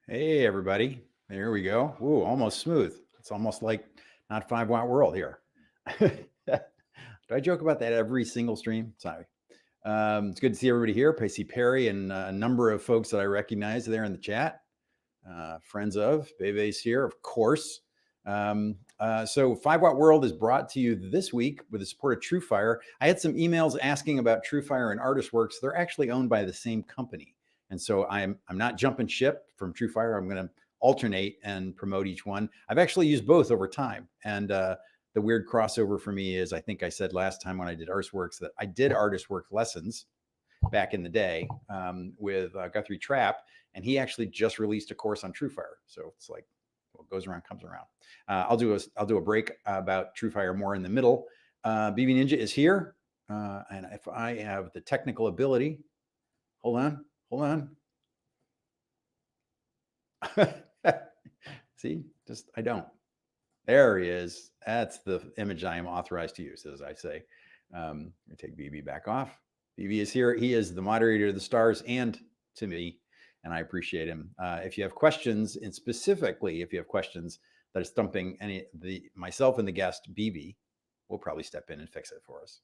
Hey, everybody. There we go. Ooh, almost smooth. It's almost like not 5-watt world here. Do I joke about that every single stream? Sorry. It's good to see everybody here. I see Perry and a number of folks that I recognize there in the chat. Friends of Bebe's here, of course. So 5-watt world is brought to you this week with the support of TrueFire. I had some emails asking about TrueFire and ArtistWorks. They're actually owned by the same company. And so I'm not jumping ship from TrueFire. I'm going to alternate and promote each one. I've actually used both over time. And the weird crossover for me is, I think I said last time when I did ArtistWorks that I did ArtistWorks lessons back in the day with Guthrie Trapp, and he actually just released a course on TrueFire. So it's like what goes around comes around. I'll do a break about TrueFire more in the middle. BB Ninja is here, and if I have the technical ability, hold on. See, I don't. There he is. That's the image I am authorized to use, as I say. I'm going to take BB back off. BB is here. He is the moderator of the stars and to me, and I appreciate him. If you have questions, and specifically if you have questions that are stumping myself and the guest, BB, will probably step in and fix it for us.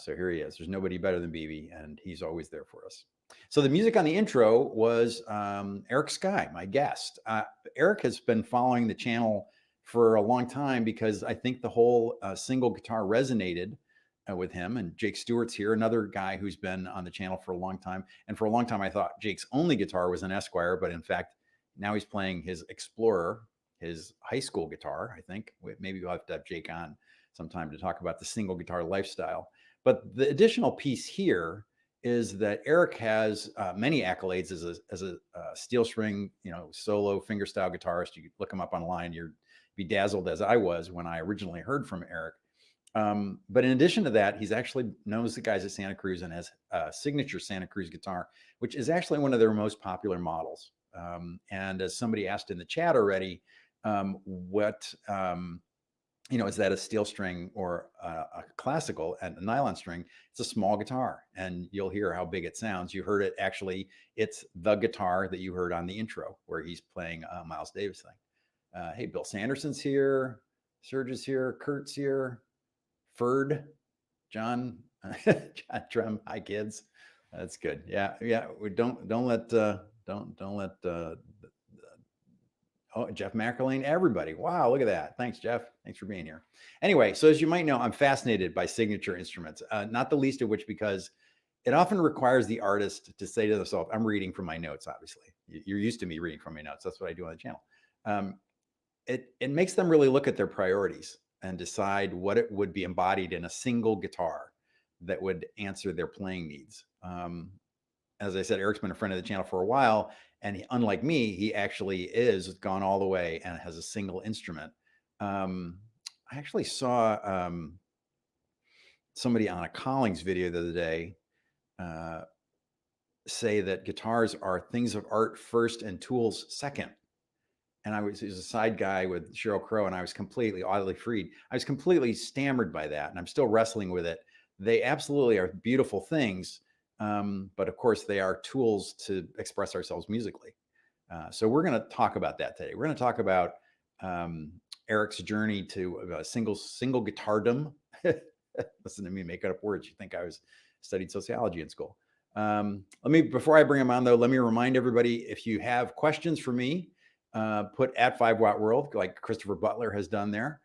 So here he is. There's nobody better than BB, and he's always there for us. So the music on the intro was Eric Skye, my guest. Eric has been following the channel for a long time because I think the whole single guitar resonated with him. And Jake Stewart's here, another guy who's been on the channel for a long time. And for a long time, I thought Jake's only guitar was an Esquire, but in fact, now he's playing his Explorer, his high school guitar, I think. Maybe we'll have to have Jake on sometime to talk about the single guitar lifestyle. But the additional piece here is that Eric has many accolades as a steel string, solo fingerstyle guitarist. You look him up online, you're bedazzled as I was when I originally heard from Eric. But in addition to that, he's actually knows the guys at Santa Cruz and has a signature Santa Cruz guitar, which is actually one of their most popular models. And as somebody asked in the chat already, is that a steel string or a classical and a nylon string? It's a small guitar, and you'll hear how big it sounds. You heard it actually. It's the guitar that you heard on the intro where he's playing a Miles Davis thing. Hey, Bill Sanderson's here. Serge is here. Kurt's here. Ferd, John, John Trem. Hi, kids. That's good. Yeah. We don't let oh, Jeff McElwain, everybody. Wow, look at that. Thanks, Jeff. Thanks for being here. Anyway, so as you might know, I'm fascinated by signature instruments, not the least of which because it often requires the artist to say to themselves, I'm reading from my notes, obviously. You're used to me reading from my notes. That's what I do on the channel. It makes them really look at their priorities and decide what it would be embodied in a single guitar that would answer their playing needs. As I said, Eric's been a friend of the channel for a while. And unlike me, he actually is gone all the way and has a single instrument. I actually saw somebody on a Collings video the other day say that guitars are things of art first and tools second. And he was a side guy with Sheryl Crow, and I was completely oddly freed. I was completely stammered by that, and I'm still wrestling with it. They absolutely are beautiful things. But of course, they are tools to express ourselves musically. So we're going to talk about that today. We're going to talk about Eric's journey to single guitardom. Listen to me make up words. You think I studied sociology in school. Before I bring him on though, let me remind everybody, if you have questions for me, put at 5-watt world like Christopher Butler has done there.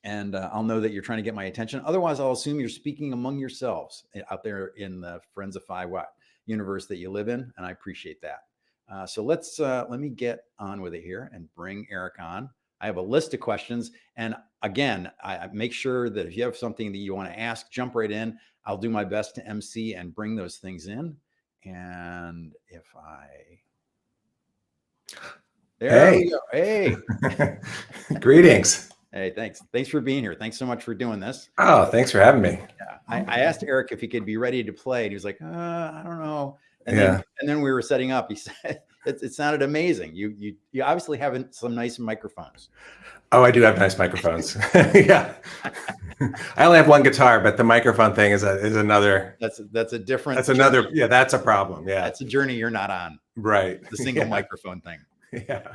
and I'll know that you're trying to get my attention. Otherwise, I'll assume you're speaking among yourselves out there in the Friends of 5 Watt universe that you live in, and I appreciate that. So let me get on with it here and bring Eric on. I have a list of questions, and again, I make sure that if you have something that you want to ask, jump right in. I'll do my best to MC and bring those things in. And if there we go. Hey, greetings. Hey, thanks for being here. Thanks so much for doing this. Oh, thanks for having me. Yeah, I asked Eric if he could be ready to play, and he was like, I don't know. And then we were setting up. He said it sounded amazing. You obviously have some nice microphones. Oh, I do have nice microphones. Yeah, I only have one guitar, but the microphone thing is another. That's a different. That's another. Journey. Yeah, that's a problem. Yeah, that's a journey you're not on. Right. The single microphone thing. Yeah.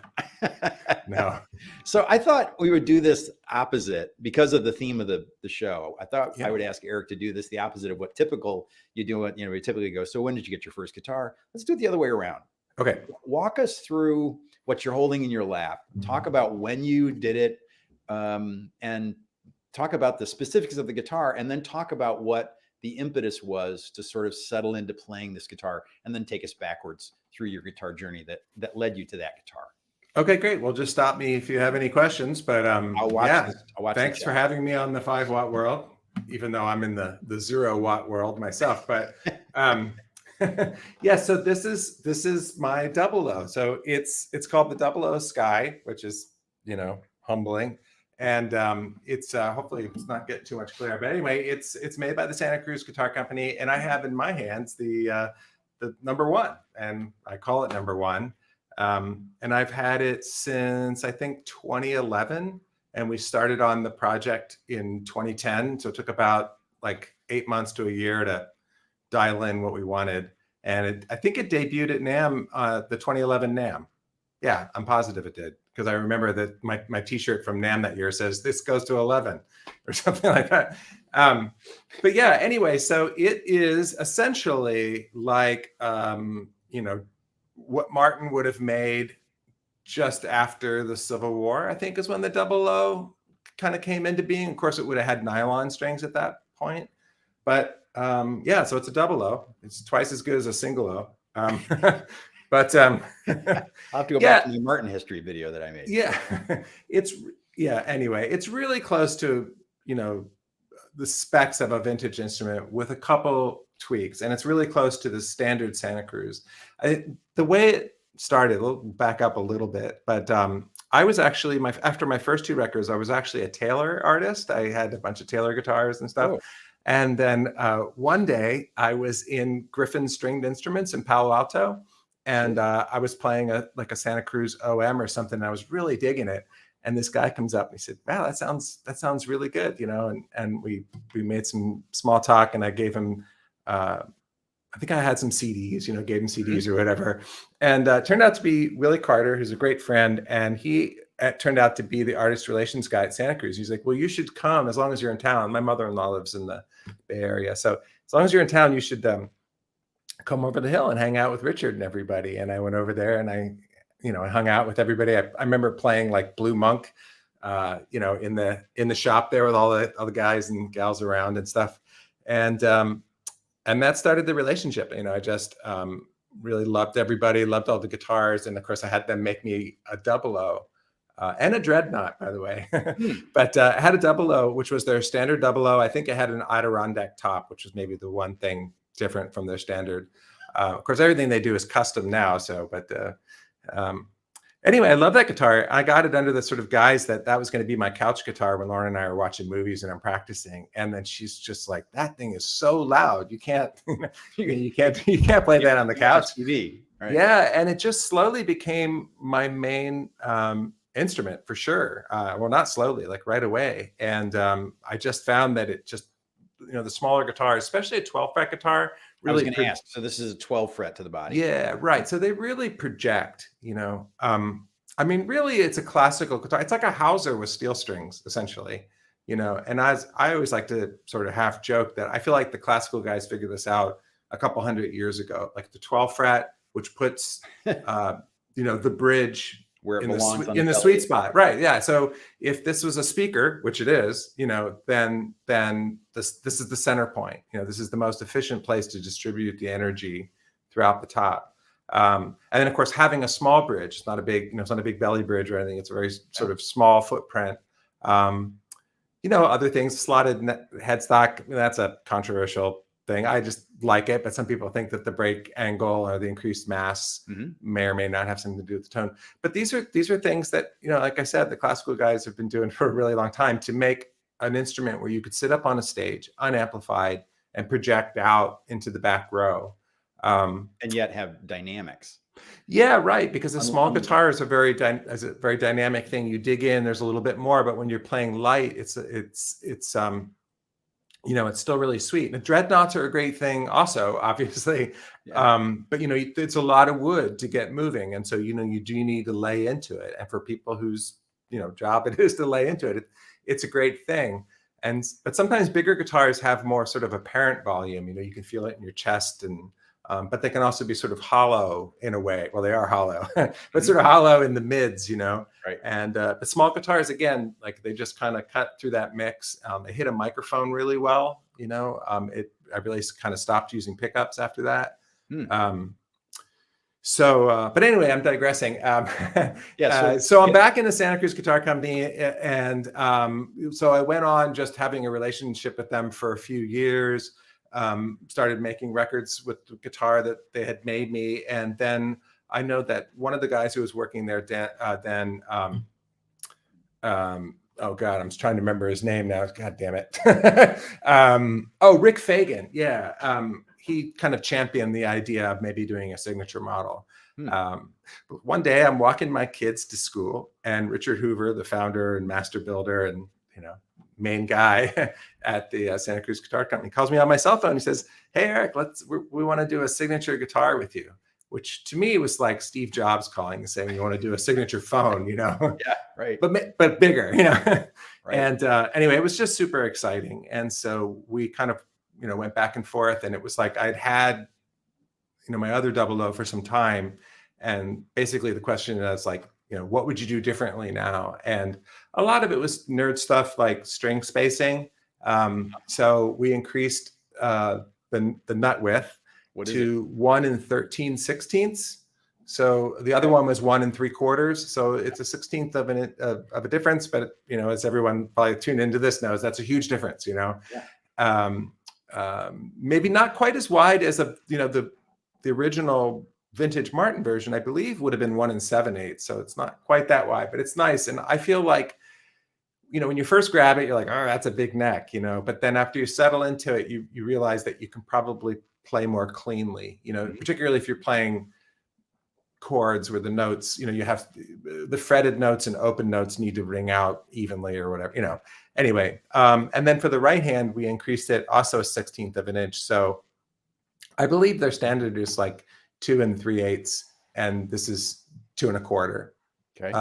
No. So I thought we would do this opposite because of the theme of the show. I thought I would ask Eric to do this the opposite of what typical you do. What we typically go. So when did you get your first guitar? Let's do it the other way around. Okay. Walk us through what you're holding in your lap. Talk about when you did it, and talk about the specifics of the guitar, and then talk about what the impetus was to sort of settle into playing this guitar, and then take us backwards through your guitar journey that led you to that guitar. Okay, great. Well, just stop me if you have any questions, but I'll watch thanks for having me on the 5 Watt world, even though I'm in the 0 watt world myself. But yeah, so this is my 00. So it's called the 00 Skye, which is, humbling. And it's hopefully it's not getting too much clearer, but anyway, it's made by the Santa Cruz Guitar Company, and I have in my hands the number 1, and I call it number 1. And I've had it since I think 2011, and we started on the project in 2010. So it took about like 8 months to a year to dial in what we wanted. And I think it debuted at NAMM, the 2011 NAMM. Yeah, I'm positive it did, because I remember that my T-shirt from NAMM that year says this goes to 11 or something like that. But yeah, anyway, so it is essentially like what Martin would have made just after the Civil War, I think, is when the 00 kind of came into being. Of course, it would have had nylon strings at that point, but yeah, so it's a 00. It's twice as good as a single O. But I'll have to go back to the Martin history video that I made. Yeah, anyway, it's really close to, the specs of a vintage instrument with a couple tweaks, and it's really close to the standard Santa Cruz. The way it started, we'll back up a little bit, but I was actually, after my first 2 records, I was actually a Taylor artist. I had a bunch of Taylor guitars and stuff. Oh. And then one day I was in Griffin Stringed Instruments in Palo Alto, and I was playing a Santa Cruz OM or something, and I was really digging it. And this guy comes up and he said, "Wow, that sounds really good," and we made some small talk, and I gave him I think I had some CDs, gave him CDs or whatever. And turned out to be Willie Carter, who's a great friend. And he turned out to be the artist relations guy at Santa Cruz. He's like, "Well, you should come as long as you're in town." My mother-in-law lives in the Bay Area. So as long as you're in town, you should come over the hill and hang out with Richard and everybody. And I went over there, and I hung out with everybody. I remember playing like Blue Monk, in the shop there with all the guys and gals around and stuff. And that started the relationship. I just really loved everybody, loved all the guitars. And of course I had them make me a 00 and a Dreadnought, by the way. But I had a 00, which was their standard 00. I think it had an Adirondack top, which was maybe the one thing different from their standard. Of course, everything they do is custom now. Anyway, I love that guitar. I got it under the sort of guise that was going to be my couch guitar when Lauren and I are watching movies and I'm practicing. And then she's just like, "That thing is so loud. You can't play that on the couch." TV, right? Yeah, and it just slowly became my main instrument for sure. Well, not slowly, like right away. And I just found that it just, the smaller guitar, especially a 12-fret guitar, really. I was going to ask. So this is a 12 fret to the body. Yeah, right. So they really project. Really, it's a classical guitar. It's like a Hauser with steel strings, essentially. And I always like to sort of half joke that I feel like the classical guys figured this out a couple hundred years ago. Like the 12 fret, which puts, the bridge where it belongs on in the belly. sweet spot, right? Yeah. So if this was a speaker, which it is, then this is the center point. This is the most efficient place to distribute the energy throughout the top. And then of course having a small bridge, it's not a big, it's not a big belly bridge or anything. It's a very sort of small footprint. Other things, slotted headstock, that's a controversial thing. I just like it, but some people think that the break angle or the increased mass may or may not have something to do with the tone. But these are things that, like I said, the classical guys have been doing for a really long time to make an instrument where you could sit up on a stage unamplified and project out into the back row. And yet have dynamics. Yeah, right. Because a small guitar is a very dynamic thing. You dig in, there's a little bit more, but when you're playing light, it's still really sweet. And the dreadnoughts are a great thing also, obviously. Yeah. But it's a lot of wood to get moving. And so, you do need to lay into it. And for people whose, job it is to lay into it, it's a great thing. But sometimes bigger guitars have more sort of apparent volume. You can feel it in your chest, but they can also be sort of hollow in a way. Well, they are hollow, but sort of hollow in the mids, Right. And but small guitars, again, like they just kind of cut through that mix. They hit a microphone really well. I really kind of stopped using pickups after that. But anyway, I'm digressing. So I'm back in the Santa Cruz Guitar Company, and so I went on just having a relationship with them for a few years. Started making records with the guitar that they had made me, and then I know that one of the guys who was working there oh God, I'm just trying to remember his name now. God damn it. Rick Fagan. Yeah. He kind of championed the idea of maybe doing a signature model. But one day I'm walking my kids to school, and Richard Hoover, the founder and master builder and main guy at the Santa Cruz Guitar Company, calls me on my cell phone. He says, "Hey Eric, we want to do a signature guitar with you," which to me was like Steve Jobs calling and saying, "You want to do a signature phone?" Yeah, right. But bigger, Right. And anyway, it was just super exciting. And so we kind of went back and forth, and it was like I'd had my other 00 for some time, and basically the question is like, what would you do differently now? And a lot of it was nerd stuff like string spacing. So we increased the nut width to 1 13/16. So the other one was 1 3/4. So it's a 1/16 of a difference. But as everyone probably tuned into this knows, that's a huge difference. Yeah. Maybe not quite as wide as the original vintage Martin version, I believe, would have been 1 7/8. So it's not quite that wide, but it's nice. And I feel like, when you first grab it, you're like, oh, that's a big neck, but then after you settle into it, you realize that you can probably play more cleanly, particularly if you're playing chords where the notes, you have the fretted notes and open notes need to ring out evenly or whatever, anyway. And then for the right hand, we increased it also a 1/16 of an inch. So I believe their standard is like 2 3/8, and this is 2 1/4. Okay.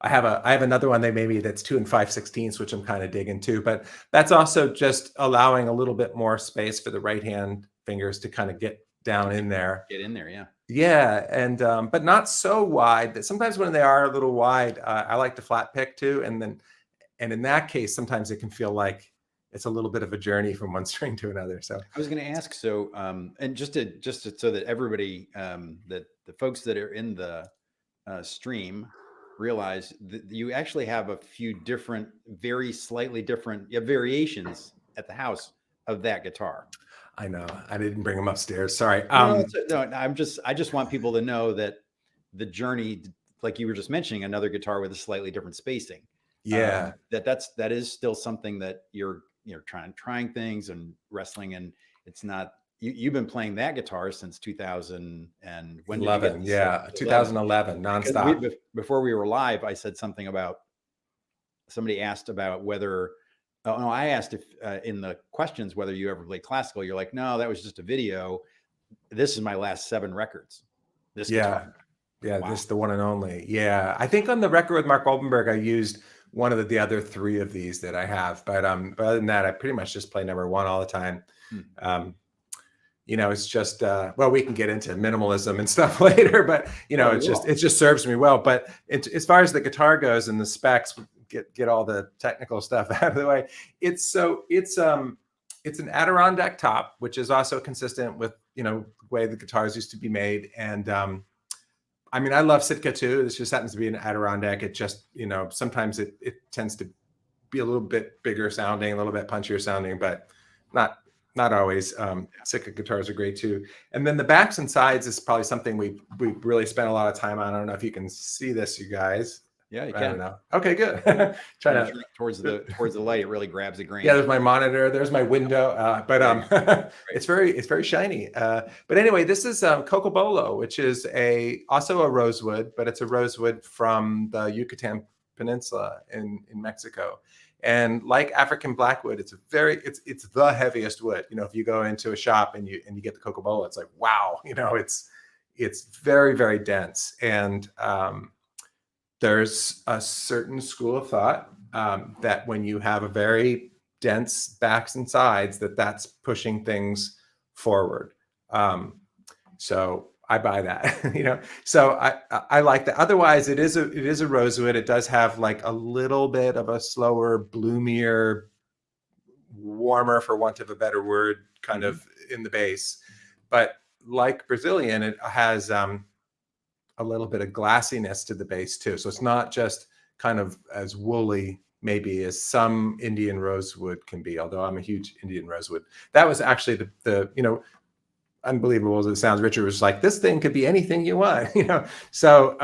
I have another one that's 2 5/16, which I'm kind of digging too, but that's also just allowing a little bit more space for the right hand fingers to kind of get down in there. Get in there, yeah. Yeah, and but not so wide that sometimes when they are a little wide, I like to flat pick too, and in that case, sometimes it can feel like it's a little bit of a journey from one string to another. So I was going to ask, so and just so that everybody, that the folks that are in the stream realize that you actually have a few different, very slightly different variations at the house of that guitar. I know I didn't bring them upstairs. Sorry. No, I just want people to know that the journey, like you were just mentioning, another guitar with a slightly different spacing. Yeah. That is still something that you're trying things and wrestling, and it's not. You've been playing that guitar since 2000 and when 11, yeah, 2011, nonstop. Before we were live, I said something about somebody asked about whether. Oh no, I asked if in the questions whether you ever played classical. You're like, no, that was just a video. This is my last 7 records. This guitar. Yeah, wow. This is the one and only. Yeah, I think on the record with Mark Goldenberg, I used one of the other 3 of these that I have. But other than that, I pretty much just play number 1 all the time. you know, it's just well, we can get into minimalism and stuff later, but you know, it just serves me well. But as far as the guitar goes and the specs, get all the technical stuff out of the way. It's an Adirondack top, which is also consistent with, you know, the way the guitars used to be made. And I mean, I love Sitka too. This just happens to be an Adirondack. It just, you know, sometimes it tends to be a little bit bigger sounding, a little bit punchier sounding, but not always. Sitka guitars are great too. And then the backs and sides is probably something we really spent a lot of time on. I don't know if you can see this, you guys. Yeah, you I can. don't know. Okay, good. Try to towards the light, it really grabs the grain. Yeah, there's my monitor. There's my window. It's very shiny. But anyway, this is Cocobolo, which is also a rosewood, but it's a rosewood from the Yucatan Peninsula in Mexico. And like African blackwood, it's the heaviest wood. You know, if you go into a shop and you get the Cocobolo, it's like, wow, you know, it's very, very dense. And there's a certain school of thought that when you have a very dense backs and sides, that's pushing things forward. So I buy that, you know. So I like that. Otherwise, it is a rosewood. It does have like a little bit of a slower, bloomier, warmer, for want of a better word, kind of in the bass. But like Brazilian, it has a little bit of glassiness to the bass too. So it's not just kind of as woolly maybe as some Indian rosewood can be, although I'm a huge Indian rosewood. That was actually the you know, unbelievable as it sounds, Richard was like, this thing could be anything you want, you know? So,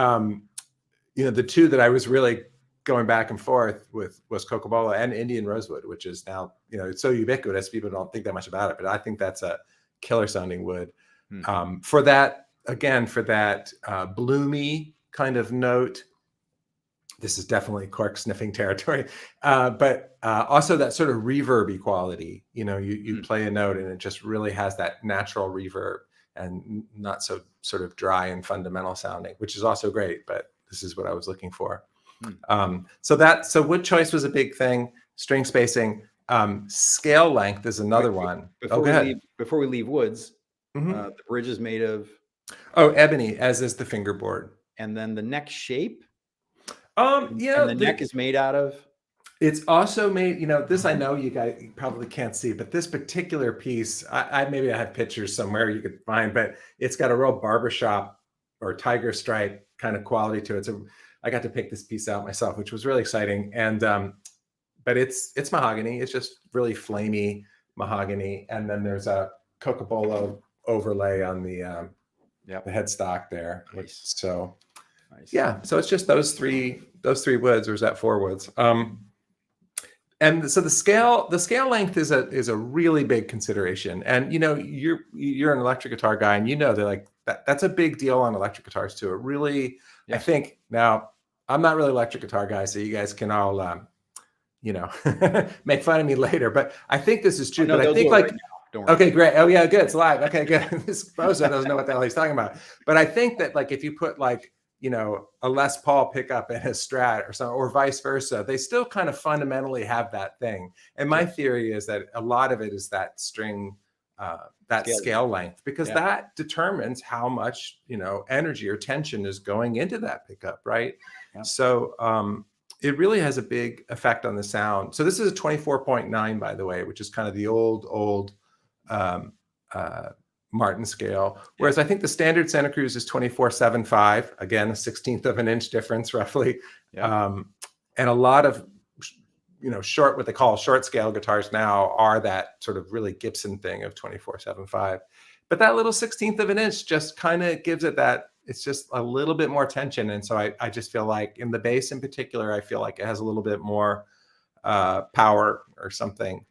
you know, the two that I was really going back and forth with was Cocobolo and Indian rosewood, which is now, you know, it's so ubiquitous, people don't think that much about it, but I think that's a killer sounding wood. For that, again, for that bloomy kind of note, this is definitely cork sniffing territory, but also that sort of reverby quality. You know, you play a note and it just really has that natural reverb and not so sort of dry and fundamental sounding, which is also great, but this is what I was looking for. So wood choice was a big thing. String spacing, scale length is another one. Before we leave woods, the bridge is made of ebony, as is the fingerboard, and then the neck shape. Yeah, and the neck is made out of. It's also made, you know, this I know you guys probably can't see, but this particular piece, maybe I have pictures somewhere you could find, but it's got a real barbershop or tiger stripe kind of quality to it. So I got to pick this piece out myself, which was really exciting. And but it's mahogany. It's just really flamey mahogany. And then there's a Cocobolo overlay on the headstock there. Nice. So yeah, so it's just those three woods, or is that 4 woods? And so the scale length is a really big consideration. And you know, you're an electric guitar guy, and you know that like that's a big deal on electric guitars too. It really, I think, now I'm not really an electric guitar guy, so you guys can all you know, make fun of me later, but I think this is true. But I think like right, don't worry. Okay, great. Oh yeah, good. It's live. Okay, good. This bozo doesn't know what the hell he's talking about. But I think that like if you put like, you know, a Les Paul pickup and a Strat or something, or vice versa, they still kind of fundamentally have that thing. And my theory is that a lot of it is that string, that scale length, because that determines how much, you know, energy or tension is going into that pickup, right? Yeah. So it really has a big effect on the sound. So this is a 24.9, by the way, which is kind of the old Martin scale, whereas I think the standard Santa Cruz is 24.75, again a 1/16 of an inch difference roughly. And a lot of, you know, what they call short scale guitars now are that sort of really Gibson thing of 24.75, but that little 1/16 of an inch just kind of gives it that, it's just a little bit more tension. And so I just feel like in the bass in particular, I feel like it has a little bit more power or something.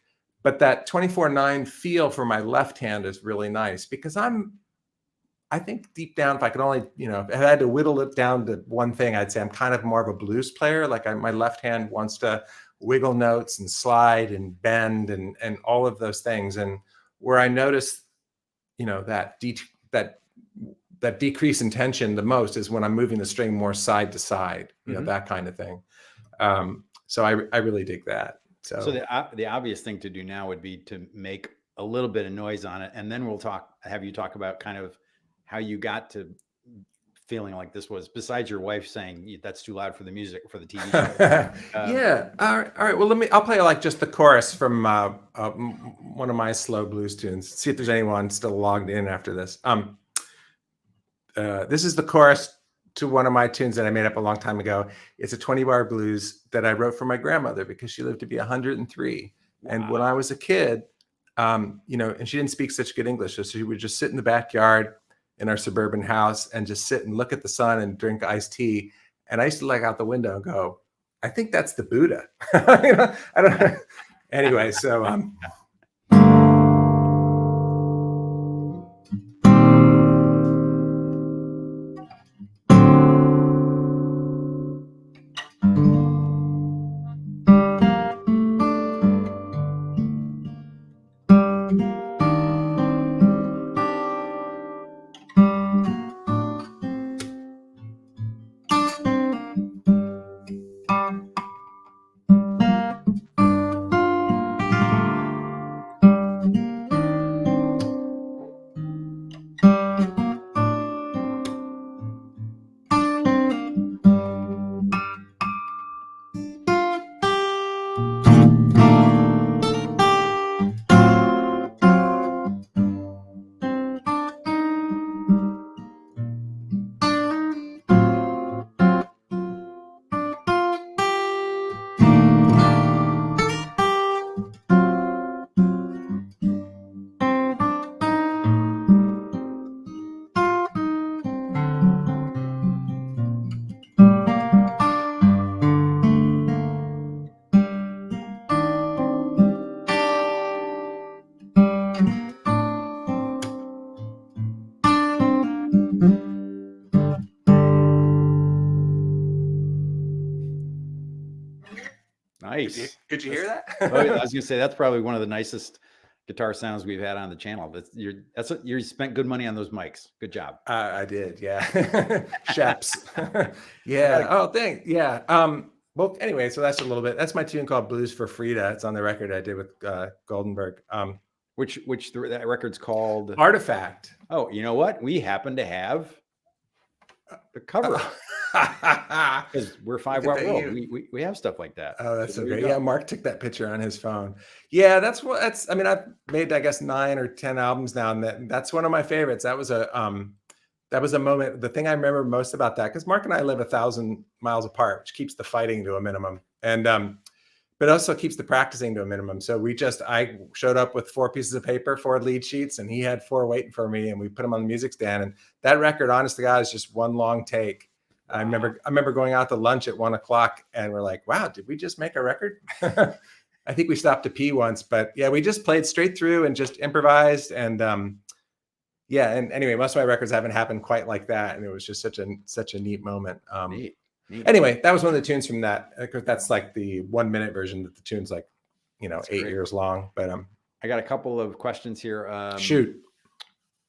But that 24.9 feel for my left hand is really nice, because I think deep down, if I could only, you know, if I had to whittle it down to one thing, I'd say I'm kind of more of a blues player. Like my left hand wants to wiggle notes and slide and bend and all of those things. And where I notice, you know, that decrease in tension the most is when I'm moving the string more side to side, you know, that kind of thing. So I really dig that. So the obvious thing to do now would be to make a little bit of noise on it, and then we'll have you talk about kind of how you got to feeling like this was, besides your wife saying that's too loud for the music for the TV show. Yeah. All right. Well, I'll play like just the chorus from one of my slow blues tunes. See if there's anyone still logged in after this. This is the chorus to one of my tunes that I made up a long time ago. It's a 20-bar blues that I wrote for my grandmother because she lived to be 103. Wow. And when I was a kid, and she didn't speak such good English, so she would just sit in the backyard in our suburban house and just sit and look at the sun and drink iced tea. And I used to look out the window and go, I think that's the Buddha. I don't know. Anyway, so nice. Could you hear that? I was gonna say that's probably one of the nicest guitar sounds we've had on the channel. You spent good money on those mics. Good job. I did, yeah. Shaps. Yeah. Oh, thanks. Yeah. Well, anyway, so that's a little bit. That's my tune called "Blues for Frida." It's on the record I did with Goldenberg. Which that record's called Artifact. Oh, you know what? We happen to have the cover. Because we're 5 Watt World. We have stuff like that. Oh, that's so great. Yeah, Mark took that picture on his phone. Yeah, I mean, I've made, I guess, 9 or 10 albums now, and that's one of my favorites. That was a moment. The thing I remember most about that, because Mark and I live 1,000 miles apart, which keeps the fighting to a minimum, and but also keeps the practicing to a minimum. So I showed up with 4 pieces of paper, 4 lead sheets, and he had 4 waiting for me, and we put them on the music stand. And that record, honest to God, is just one long take. Wow. I remember going out to lunch at 1 o'clock, and we're like, wow, did we just make a record? I think we stopped to pee once, but yeah, we just played straight through and just improvised. And yeah, and anyway, most of my records haven't happened quite like that. And it was just such a neat moment. Neat. Anyway, that was one of the tunes from that. That's like the 1 minute version that the tune's like, 8 years long. But I got a couple of questions here. Shoot.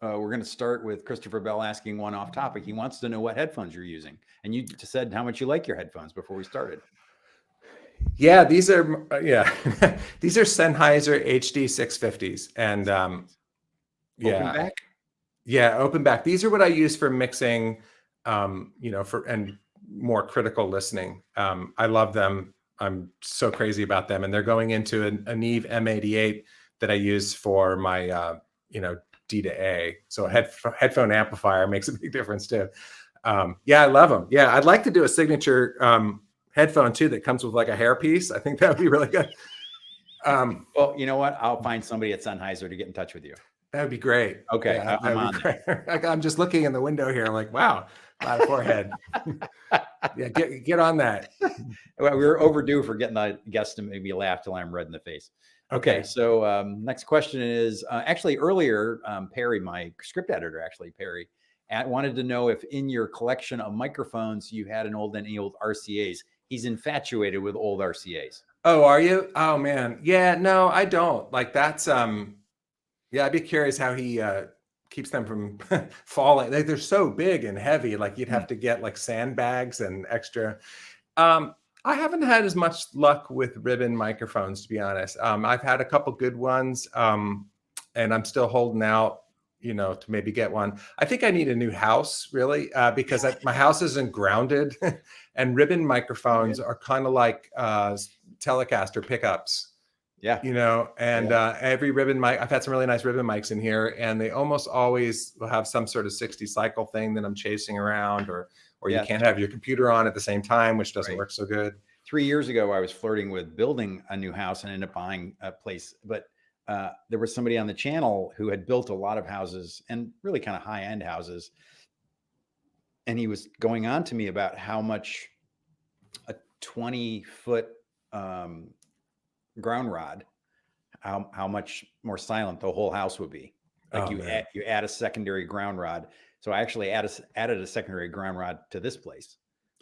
We're going to start with Christopher Bell asking one off topic. He wants to know what headphones you're using. And you just said how much you like your headphones before we started. Yeah, these are these are Sennheiser HD 650s. And Open back? Yeah, open back. These are what I use for mixing, and more critical listening. I love them. I'm so crazy about them. And they're going into a Neve M88 that I use for my, D to A. So a headphone amplifier makes a big difference too. Yeah, I love them. Yeah, I'd like to do a signature headphone too that comes with like a hairpiece. I think that would be really good. Well, you know what? I'll find somebody at Sennheiser to get in touch with you. That would be great. Okay, yeah, I'm on that. I'm just looking in the window here, like, wow, a lot of forehead. Yeah, get on that. Well, we're overdue for getting a guest to make me laugh till I'm red in the face. Okay, so next question is actually earlier, Perry, my script editor, Perry, wanted to know if in your collection of microphones you had any old RCAs. He's infatuated with old RCAs. Oh, are you? Oh man, yeah. No, I don't. Like that's yeah. I'd be curious how he keeps them from falling. They're so big and heavy. Like you'd have to get like sandbags and extra. I haven't had as much luck with ribbon microphones, to be honest. I've had a couple good ones. and I'm still holding out, to maybe get one. I think I need a new house, really, because my house isn't grounded, and ribbon microphones are kind of like Telecaster pickups. Yeah. And every ribbon mic, I've had some really nice ribbon mics in here, and they almost always will have some sort of 60 cycle thing that I'm chasing around, or you can't have your computer on at the same time, which doesn't work so good. 3 years ago, I was flirting with building a new house and ended up buying a place, but there was somebody on the channel who had built a lot of houses, and really kind of high-end houses. And he was going on to me about how much a 20-foot ground rod, how much more silent the whole house would be. Like you add a secondary ground rod. So I actually added a secondary ground rod to this place.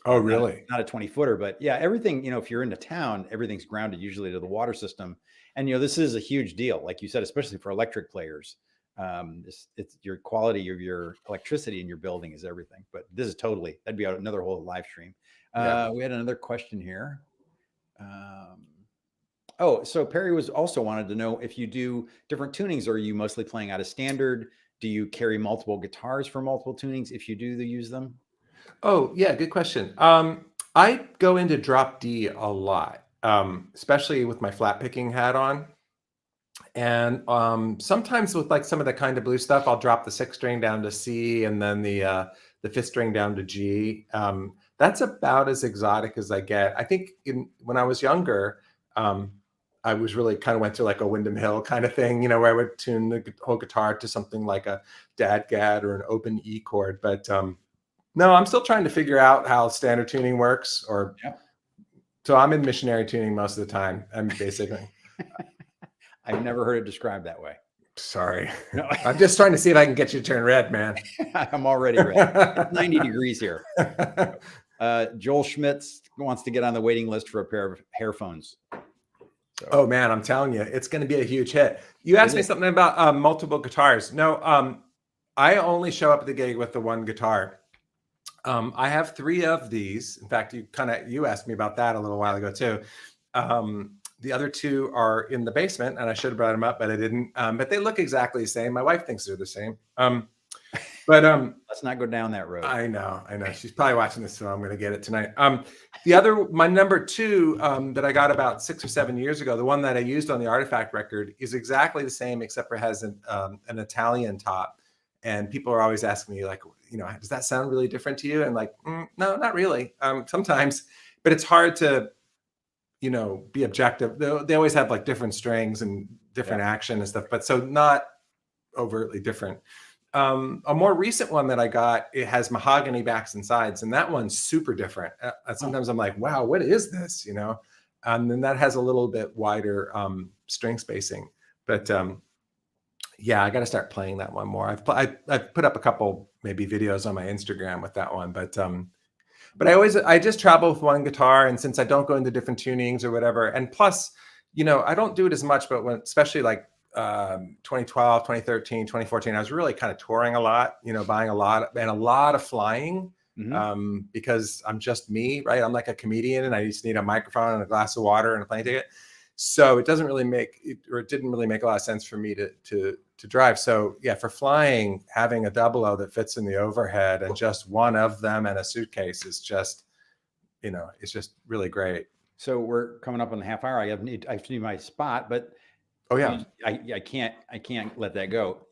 Oh, really? Not a 20-footer, but yeah, everything, if you're into town, everything's grounded usually to the water system. And, this is a huge deal, like you said, especially for electric players. It's your quality of your electricity in your building is everything. But this is that'd be another whole live stream. We had another question here. So Perry also wanted to know if you do different tunings, or are you mostly playing out of standard? Do you carry multiple guitars for multiple tunings? If you do use them? Oh, yeah, good question. I go into drop D a lot, especially with my flat picking hat on. And sometimes with like some of the kind of blues stuff, I'll drop the 6th string down to C, and then the 5th string down to G. That's about as exotic as I get. I think when I was younger, I was really kind of went through like a Windham Hill kind of thing, where I would tune the whole guitar to something like a dadgad or an open E chord. But no, I'm still trying to figure out how standard tuning works. So I'm in missionary tuning most of the time. I'm basically. I've never heard it described that way. Sorry. No. I'm just trying to see if I can get you to turn red, man. I'm already red. It's 90 degrees here. Joel Schmitz wants to get on the waiting list for a pair of hairphones. So. Oh, man, I'm telling you, it's going to be a huge hit. You asked me something about multiple guitars. No, I only show up at the gig with the one guitar. I have 3 of these. In fact, you asked me about that a little while ago too. The other 2 are in the basement, and I should have brought them up, but I didn't. But they look exactly the same. My wife thinks they're the same. But let's not go down that road. I know. She's probably watching this, so I'm going to get it tonight. My number 2 that I got about 6 or 7 years ago, the one that I used on the Artifact record, is exactly the same, except for it has an Italian top. And people are always asking me, like, does that sound really different to you? And like, no, not really. Sometimes, but it's hard to, be objective. They always have like different strings and different action and stuff, but so not overtly different. A more recent one that I got, it has mahogany backs and sides, and that one's super different. Sometimes I'm like, wow, what is this? And then that has a little bit wider string spacing, but yeah, I got to start playing that one more. I've put up a couple maybe videos on my Instagram with that one, but I just travel with one guitar, and since I don't go into different tunings or whatever, and plus, I don't do it as much, but especially like 2012, 2013, 2014, I was really kind of touring a lot, buying a lot of flying, because I'm just me, right? I'm like a comedian, and I just need a microphone and a glass of water and a plane ticket. So it didn't really make a lot of sense for me to drive. So yeah, for flying, having a 00 that fits in the overhead and just one of them and a suitcase is just, it's just really great. So we're coming up on the half hour. I have to do my spot, but oh yeah, I can't let that go.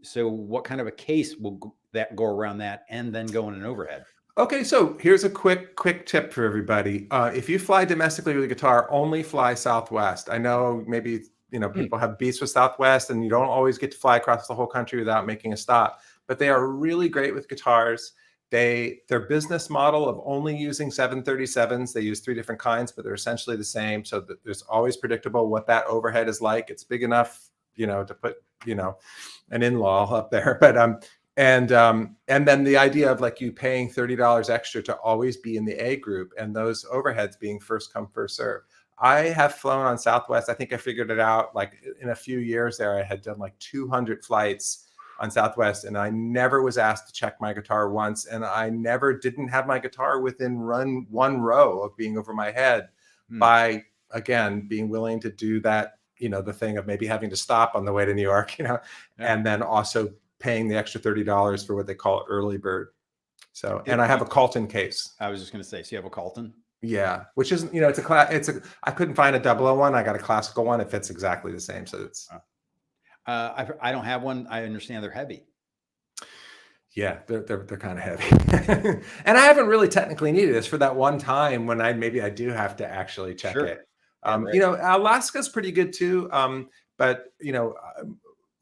So what kind of a case will that go around that and then go in an overhead? Okay, so here's a quick tip for everybody. If you fly domestically with a guitar, only fly Southwest. I know maybe people have beefs with Southwest, and you don't always get to fly across the whole country without making a stop. But they are really great with guitars. Their business model of only using 737s, they use 3 different kinds, but they're essentially the same. So that there's always predictable what that overhead is like. It's big enough, to put an in-law up there, but and then the idea of like you paying $30 extra to always be in the A group, and those overheads being first come, first serve. I have flown on Southwest. I think I figured it out like in a few years there. I had done like 200 flights on Southwest, and I never was asked to check my guitar once. And I never didn't have my guitar within one row of being over my head by, again, being willing to do that the thing of maybe having to stop on the way to New York, and then also paying the extra $30 for what they call early bird. So, and I have a Carlton case. I was just going to say, so you have a Carlton? Yeah, which is, I couldn't find a 001. I got a classical one. It fits exactly the same. So it's. I don't have one. I understand they're heavy. Yeah, they're kind of heavy. And I haven't really technically needed this for that one time when I do have to actually check it. Right. Alaska's pretty good too. But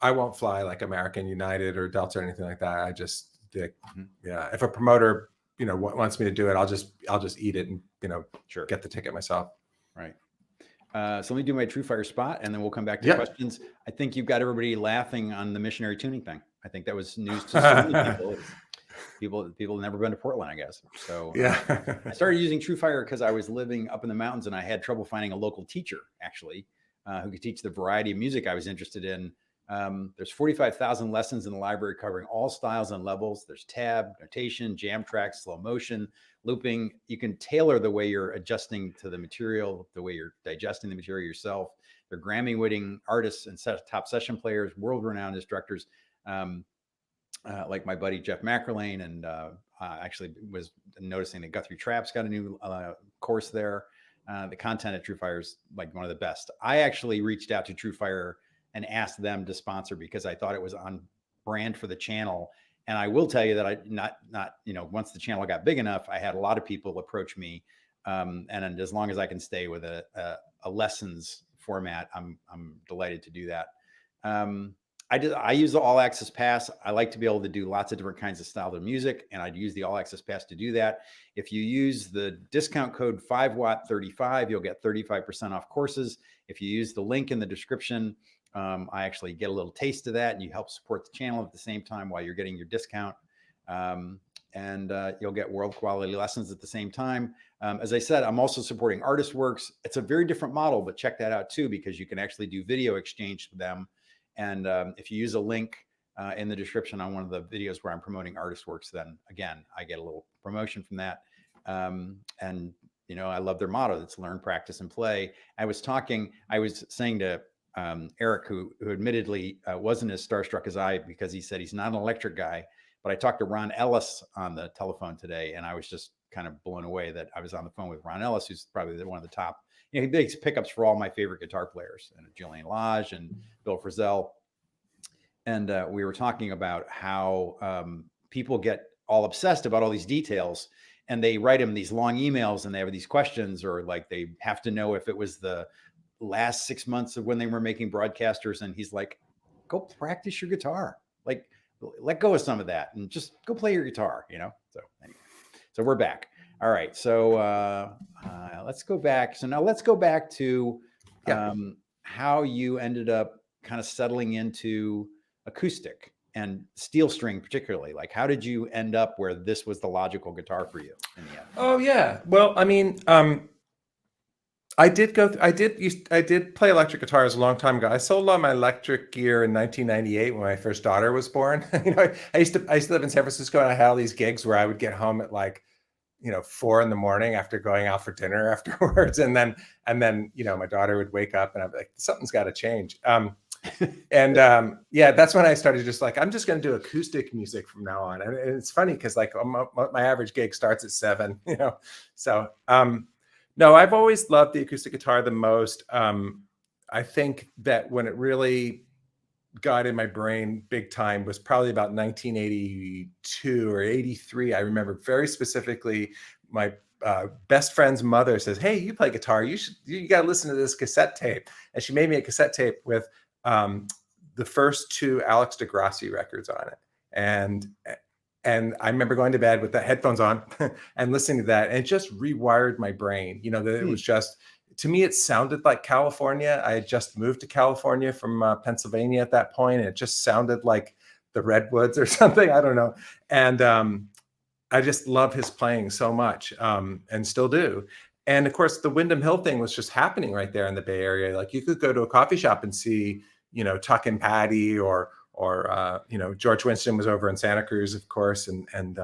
I won't fly like American, United, or Delta or anything like that. I just if a promoter wants me to do it, I'll just eat it and get the ticket myself. Right. So let me do my TrueFire spot, and then we'll come back to questions. I think you've got everybody laughing on the missionary tuning thing. I think that was news to so many people. People have never been to Portland, I guess. So I started using TrueFire because I was living up in the mountains, and I had trouble finding a local teacher actually who could teach the variety of music I was interested in. There's 45,000 lessons in the library covering all styles and levels. There's tab, notation, jam tracks, slow motion, looping. You can tailor the way you're adjusting to the material, the way you're digesting the material yourself. They're Grammy-winning artists and top session players, world-renowned instructors, like my buddy Jeff McErlane, and actually was noticing that Guthrie Trapp's got a new course there. The content at TrueFire is like one of the best. I actually reached out to TrueFire and asked them to sponsor because I thought it was on brand for the channel. And I will tell you that I not once the channel got big enough, I had a lot of people approach me. And as long as I can stay with a lessons format, I'm delighted to do that. I use the All Access Pass. I like to be able to do lots of different kinds of styles of music, and I'd use the All Access Pass to do that. If you use the discount code 5watt35, you'll get 35% off courses. If you use the link in the description, I actually get a little taste of that, and you help support the channel at the same time while you're getting your discount. And you'll get world quality lessons at the same time. As I said, I'm also supporting Artist Works. It's a very different model, but check that out too, because you can actually do video exchange with them. And if you use a link in the description on one of the videos where I'm promoting Artist Works, then again, I get a little promotion from that. And I love their motto. It's learn, practice, and play. I was saying to Eric, who admittedly wasn't as starstruck as I, because he said he's not an electric guy, but I talked to Ron Ellis on the telephone today, and I was just kind of blown away that I was on the phone with Ron Ellis, who's probably one of the top. He makes pickups for all my favorite guitar players, and Julian Lage and Bill Frisell. And we were talking about how people get all obsessed about all these details, and they write him these long emails, and they have these questions, or like they have to know if it was the last 6 months of when they were making broadcasters. And he's like, go practice your guitar. Like, let go of some of that and just go play your guitar, So anyway, so we're back. All right. So let's go back. So now let's go back to how you ended up kind of settling into acoustic and steel string, particularly. Like, how did you end up where this was the logical guitar for you in the end? Oh yeah. Well, I mean, I did play electric guitars a long time ago. I sold all my electric gear in 1998 when my first daughter was born. I used to live in San Francisco, and I had all these gigs where I would get home at like 4 a.m. after going out for dinner afterwards. And then my daughter would wake up, and I'd be like, something's got to change. That's when I started just like, I'm just going to do acoustic music from now on. And it's funny because like my average gig starts at 7, So, no, I've always loved the acoustic guitar the most. I think that when it really got in my brain big time was probably about 1982 or 83. I remember very specifically my best friend's mother says, "Hey, you play guitar. You got to listen to this cassette tape." And she made me a cassette tape with the first 2 Alex DeGrassi records on it. And I remember going to bed with the headphones on and listening to that, and it just rewired my brain. That it was just, to me, it sounded like California. I had just moved to California from Pennsylvania at that point, and it just sounded like the Redwoods or something. I don't know. And I just love his playing so much, and still do. And of course, the Windham Hill thing was just happening right there in the Bay Area. Like, you could go to a coffee shop and see, Tuck and Patty, or George Winston was over in Santa Cruz, of course, and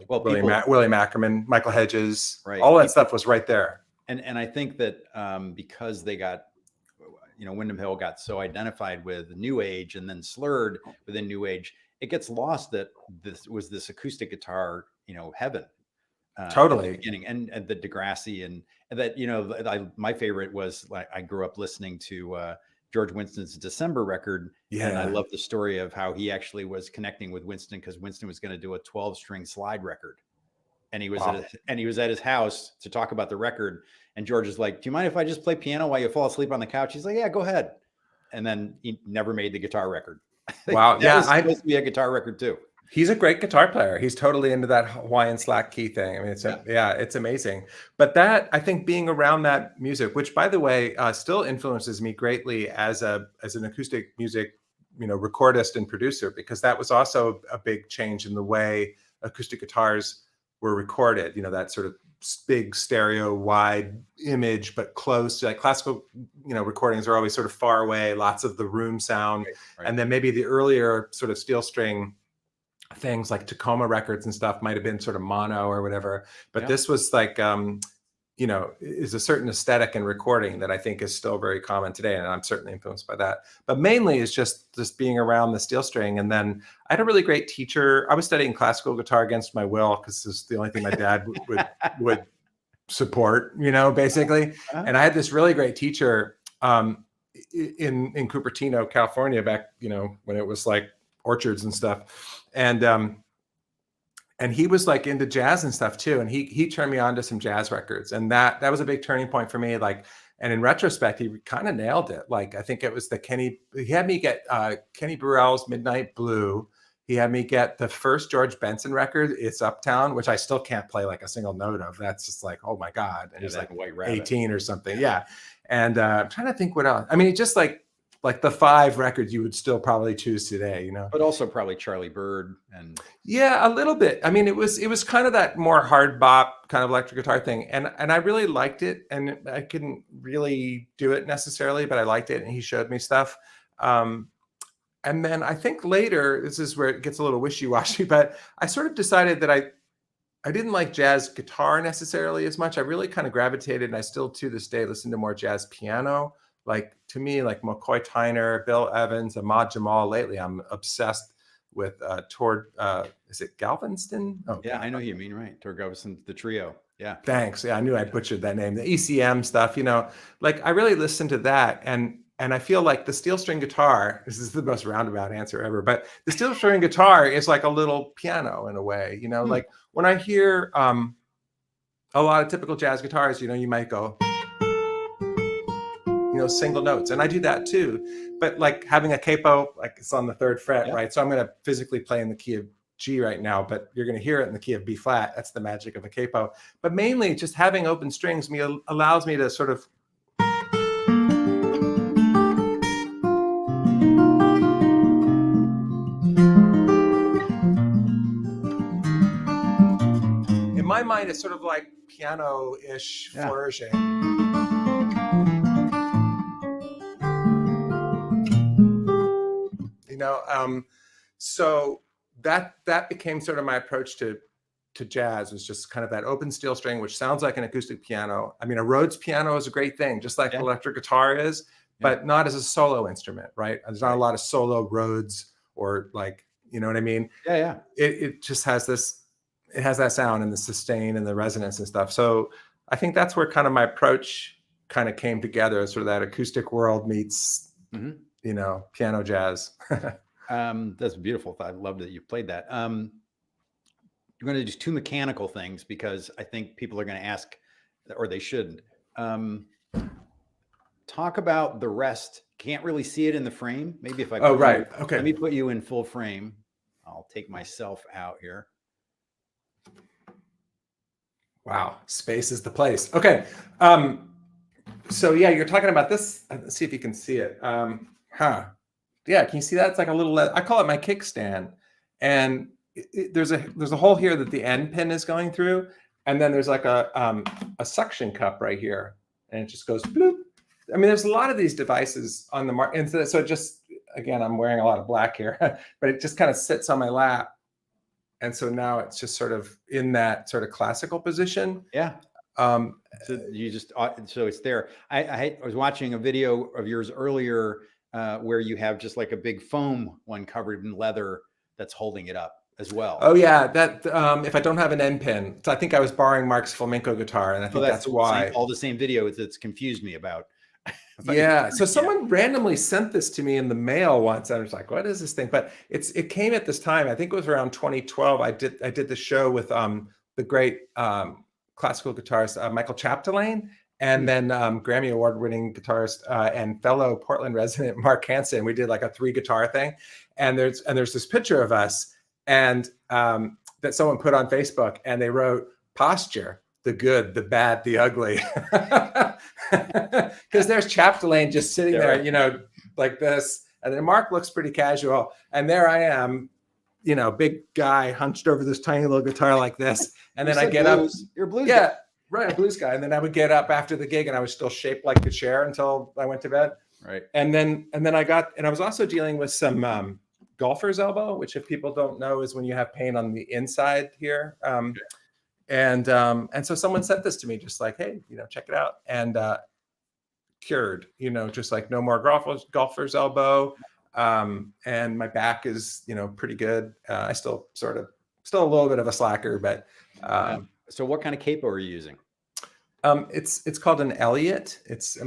William Ackerman, Michael Hedges, right. All that stuff was right there. And I think that because they got, Windham Hill got so identified with New Age and then slurred within New Age, it gets lost that this was this acoustic guitar, heaven. At the Totally. beginning, and the Degrassi, and that, my favorite was, like, I grew up listening to George Winston's December record. Yeah. And I love the story of how he actually was connecting with Winston, because Winston was going to do a 12-string slide record. And he was at his house to talk about the record. And George is like, "Do you mind if I just play piano while you fall asleep on the couch?" He's like, "Yeah, go ahead." And then he never made the guitar record. Wow. That was supposed to be a guitar record too. He's a great guitar player. He's totally into that Hawaiian slack key thing. I mean, it's amazing. But that, I think, being around that music, which, by the way, still influences me greatly as an acoustic music, recordist and producer, because that was also a big change in the way acoustic guitars were recorded. That sort of big stereo wide image, but close. Like classical, recordings are always sort of far away, lots of the room sound. Right. And then maybe the earlier sort of steel string things like Tacoma records and stuff might have been sort of mono or whatever, but this was like is a certain aesthetic in recording that I think is still very common today, and I'm certainly influenced by that. But mainly is just being around the steel string. And then I had a really great teacher. I was studying classical guitar against my will, because this is the only thing my dad would support, basically. And I had this really great teacher in Cupertino, California, back when it was like orchards and stuff. And he was like into jazz and stuff too. And he turned me on to some jazz records. And that was a big turning point for me. Like, and in retrospect, he kind of nailed it. Like, I think it was he had me get Kenny Burrell's Midnight Blue. He had me get the first George Benson record, It's Uptown, which I still can't play like a single note of. That's just like, oh my God. And he's like White Rabbit. 18 or something. Yeah. And I'm trying to think what else. I mean, just like the 5 records you would still probably choose today, But also probably Charlie Bird and. Yeah, a little bit. I mean, it was kind of that more hard bop kind of electric guitar thing. And I really liked it. And I couldn't really do it necessarily, but I liked it. And he showed me stuff. And then I think later, this is where it gets a little wishy-washy, but I sort of decided that I didn't like jazz guitar necessarily as much. I really kind of gravitated, and I still to this day listen to more jazz piano. Like, to me, like McCoy Tyner, Bill Evans, Ahmad Jamal. Lately, I'm obsessed with is it Galveston? Oh, yeah, I know who you mean, right? Tord Galveston, the trio. Yeah. Thanks. Yeah, I knew I butchered that name. The ECM stuff, like I really listened to that. And I feel like the steel string guitar, this is the most roundabout answer ever, but the steel string guitar is like a little piano in a way, like when I hear a lot of typical jazz guitars, you might go, single notes. And I do that too. But like having a capo, like it's on the 3rd fret, right? So I'm going to physically play in the key of G right now, but you're going to hear it in the key of B flat. That's the magic of a capo. But mainly just having open strings allows me to sort of in my mind, it's sort of like piano-ish flourishing. So that became sort of my approach to jazz, was just kind of that open steel string, which sounds like an acoustic piano. I mean, a Rhodes piano is a great thing, just like electric guitar is, but not as a solo instrument, right? There's not a lot of solo Rhodes or like, you know what I mean? Yeah. It just has it has that sound and the sustain and the resonance and stuff. So I think that's where kind of my approach kind of came together, sort of that acoustic world meets, piano jazz. That's beautiful. I love that you played that. You're going to do 2 mechanical things, because I think people are going to ask, or they should. Talk about the rest. Can't really see it in the frame. Maybe if I. Right. Okay. Let me put you in full frame. I'll take myself out here. Wow, space is the place. Okay. So yeah, you're talking about this. Let's see if you can see it. Yeah, can you see that? It's like a little, I call it my kickstand. And there's a hole here that the end pin is going through. And then there's like a suction cup right here. And it just goes bloop. I mean, there's a lot of these devices on the market. And so it just, again, I'm wearing a lot of black here, but it just kind of sits on my lap. And so now it's just sort of in that sort of classical position. Yeah. So you just, so it's there. I was watching a video of yours earlier where you have just like a big foam one covered in leather that's holding it up as well. Oh yeah, that if I don't have an end pin, so I think I was borrowing Mark's flamenco guitar, and I think that's why. All the same video. It's confused me about. Yeah. So someone randomly sent this to me in the mail once. I was like, "What is this thing?" But it came at this time. I think it was around 2012. I did the show with the great classical guitarist Michael Chapdelaine, and then Grammy Award-winning guitarist and fellow Portland resident Mark Hansen. We did like a 3-guitar thing, and there's this picture of us, and that someone put on Facebook, and they wrote posture, the good, the bad, the ugly. Because there's Chapdelaine just sitting there, you know, like this. And then Mark looks pretty casual. And there I am, you know, big guy hunched over this tiny little guitar like this. And then I get blues. up. You're a blues Yeah, guy. right, a blues guy. And then I would get up after the gig, and I was still shaped like a chair until I went to bed. Right. And then I was also dealing with some golfer's elbow, which if people don't know is when you have pain on the inside here. Okay. And so someone sent this to me, just like, hey, you know, check it out, and cured, you know, just like no more golfer's elbow, and my back is, you know, pretty good. I still a little bit of a slacker, but so what kind of capo are you using? It's called an Elliott. It's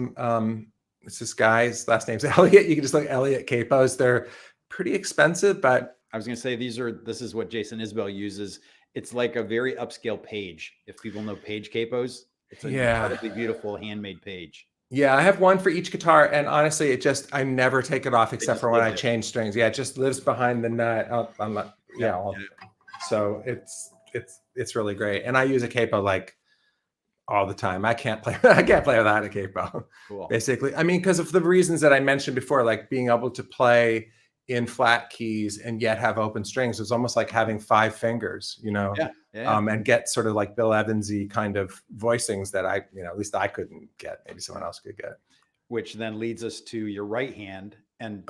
this guy's last name's Elliott. You can just look Elliott capos. They're pretty expensive, but I was going to say this is what Jason Isbell uses. It's like a very upscale page. If people know page capos, it's an incredibly beautiful handmade page. Yeah, I have one for each guitar, and honestly, I never take it off except for when I change strings. Yeah, it just lives behind the nut. So it's really great, and I use a capo like all the time. I can't play without a capo. Cool. Basically, I mean, because of the reasons that I mentioned before, like being able to play in flat keys and yet have open strings. It's almost like having 5 fingers, you know, and get sort of like Bill Evans-y kind of voicings that at least I couldn't get. Maybe someone else could get. Which then leads us to your right hand. And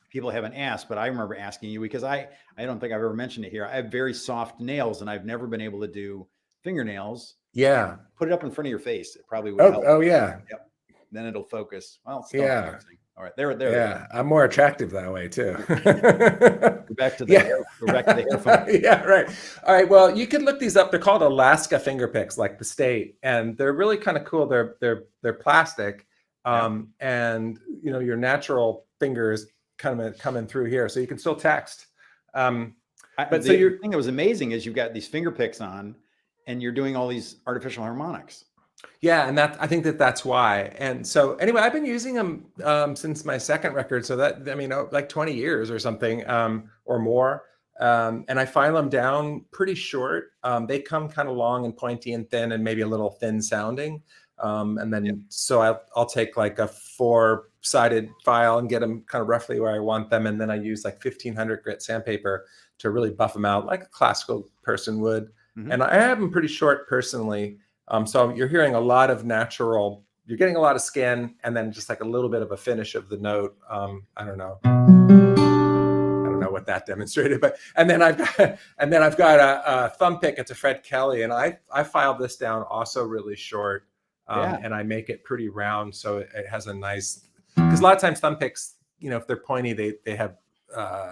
people haven't asked, but I remember asking you because I don't think I've ever mentioned it here. I have very soft nails, and I've never been able to do fingernails. Yeah. Put it up in front of your face. It probably would help. Oh yeah. Yep. Then it'll focus. Well, yeah. All right, there. Yeah, I'm more attractive that way too. We're back to the hair phone. Yeah, right. All right. Well, you can look these up. They're called Alaska finger picks, like the state, and they're really kind of cool. They're plastic, and you know your natural fingers coming through here, so you can still text. The thing that was amazing is you've got these finger picks on, and you're doing all these artificial harmonics. Yeah, and I think that's why. And so anyway, I've been using them since my second record. So like 20 years or something or more. And I file them down pretty short. They come kind of long and pointy and thin and maybe a little thin sounding. And then so I'll take like a 4-sided file and get them kind of roughly where I want them. And then I use like 1500 grit sandpaper to really buff them out like a classical person would. Mm-hmm. And I have them pretty short personally. So you're hearing a lot of natural, you're getting a lot of skin and then just like a little bit of a finish of the note. I don't know what that demonstrated, but, and then I've got a thumb pick. It's a Fred Kelly. And I filed this down also really short and I make it pretty round. So it has a nice, because a lot of times thumb picks, you know, if they're pointy, they have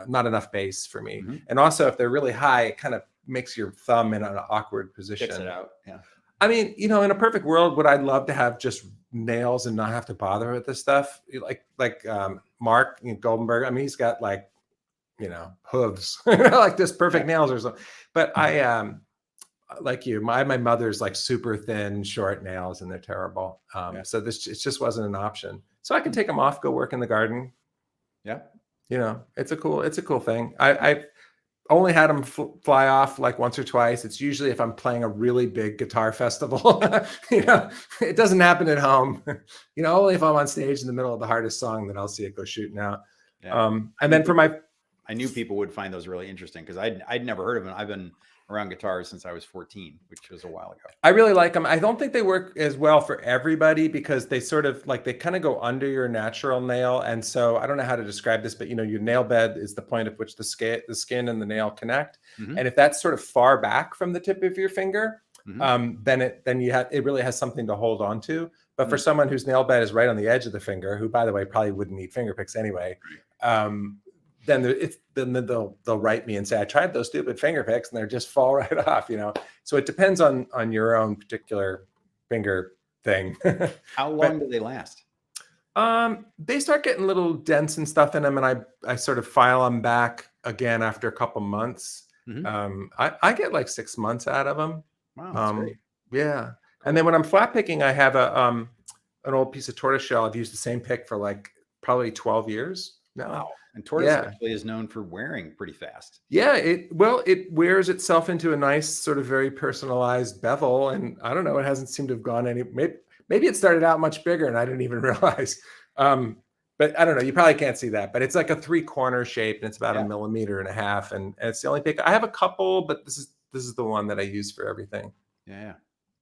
not enough bass for me. Mm-hmm. And also if they're really high, it kind of makes your thumb in an awkward position. Kicks it out. Yeah. I mean, you know, in a perfect world, would I love to have just nails and not have to bother with this stuff? Like Mark Goldenberg. I mean, he's got like, you know, hooves, like this perfect nails or something. But I, like you, my mother's like super thin, short nails, and they're terrible. So it just wasn't an option. So I can take them off, go work in the garden. Yeah, you know, it's a cool thing. I've only had them fly off like once or twice. It's usually if I'm playing a really big guitar festival. You know, it doesn't happen at home. You know, only if I'm on stage in the middle of the hardest song, then I'll see it go shooting out. Yeah. And then I knew people would find those really interesting because I'd never heard of them. I've been around guitars since I was 14, which was a while ago. I really like them. I don't think they work as well for everybody because they sort of like, they kind of go under your natural nail. And so I don't know how to describe this, but you know, your nail bed is the point at which the skin and the nail connect. Mm-hmm. And if that's sort of far back from the tip of your finger, then it really has something to hold on to. But for someone whose nail bed is right on the edge of the finger, who by the way probably wouldn't need finger picks anyway, then they'll write me and say, I tried those stupid finger picks and they just fall right off, So it depends on your own particular finger thing. How long do they last? They start getting a little dents and stuff in them, and I sort of file them back again after a couple months. I get like 6 months out of them. Wow, that's great. Yeah. And then when I'm flat picking, I have an old piece of tortoiseshell. I've used the same pick for like probably 12 years now. Wow. And tortoise actually is known for wearing pretty fast. Yeah, it wears itself into a nice sort of very personalized bevel, and I don't know, it hasn't seemed to have gone any. Maybe it started out much bigger and I didn't even realize. But I don't know. You probably can't see that, but it's like a 3-corner shape, and it's about 1.5 millimeters, and it's the only pick. I have a couple, but this is the one that I use for everything. Yeah,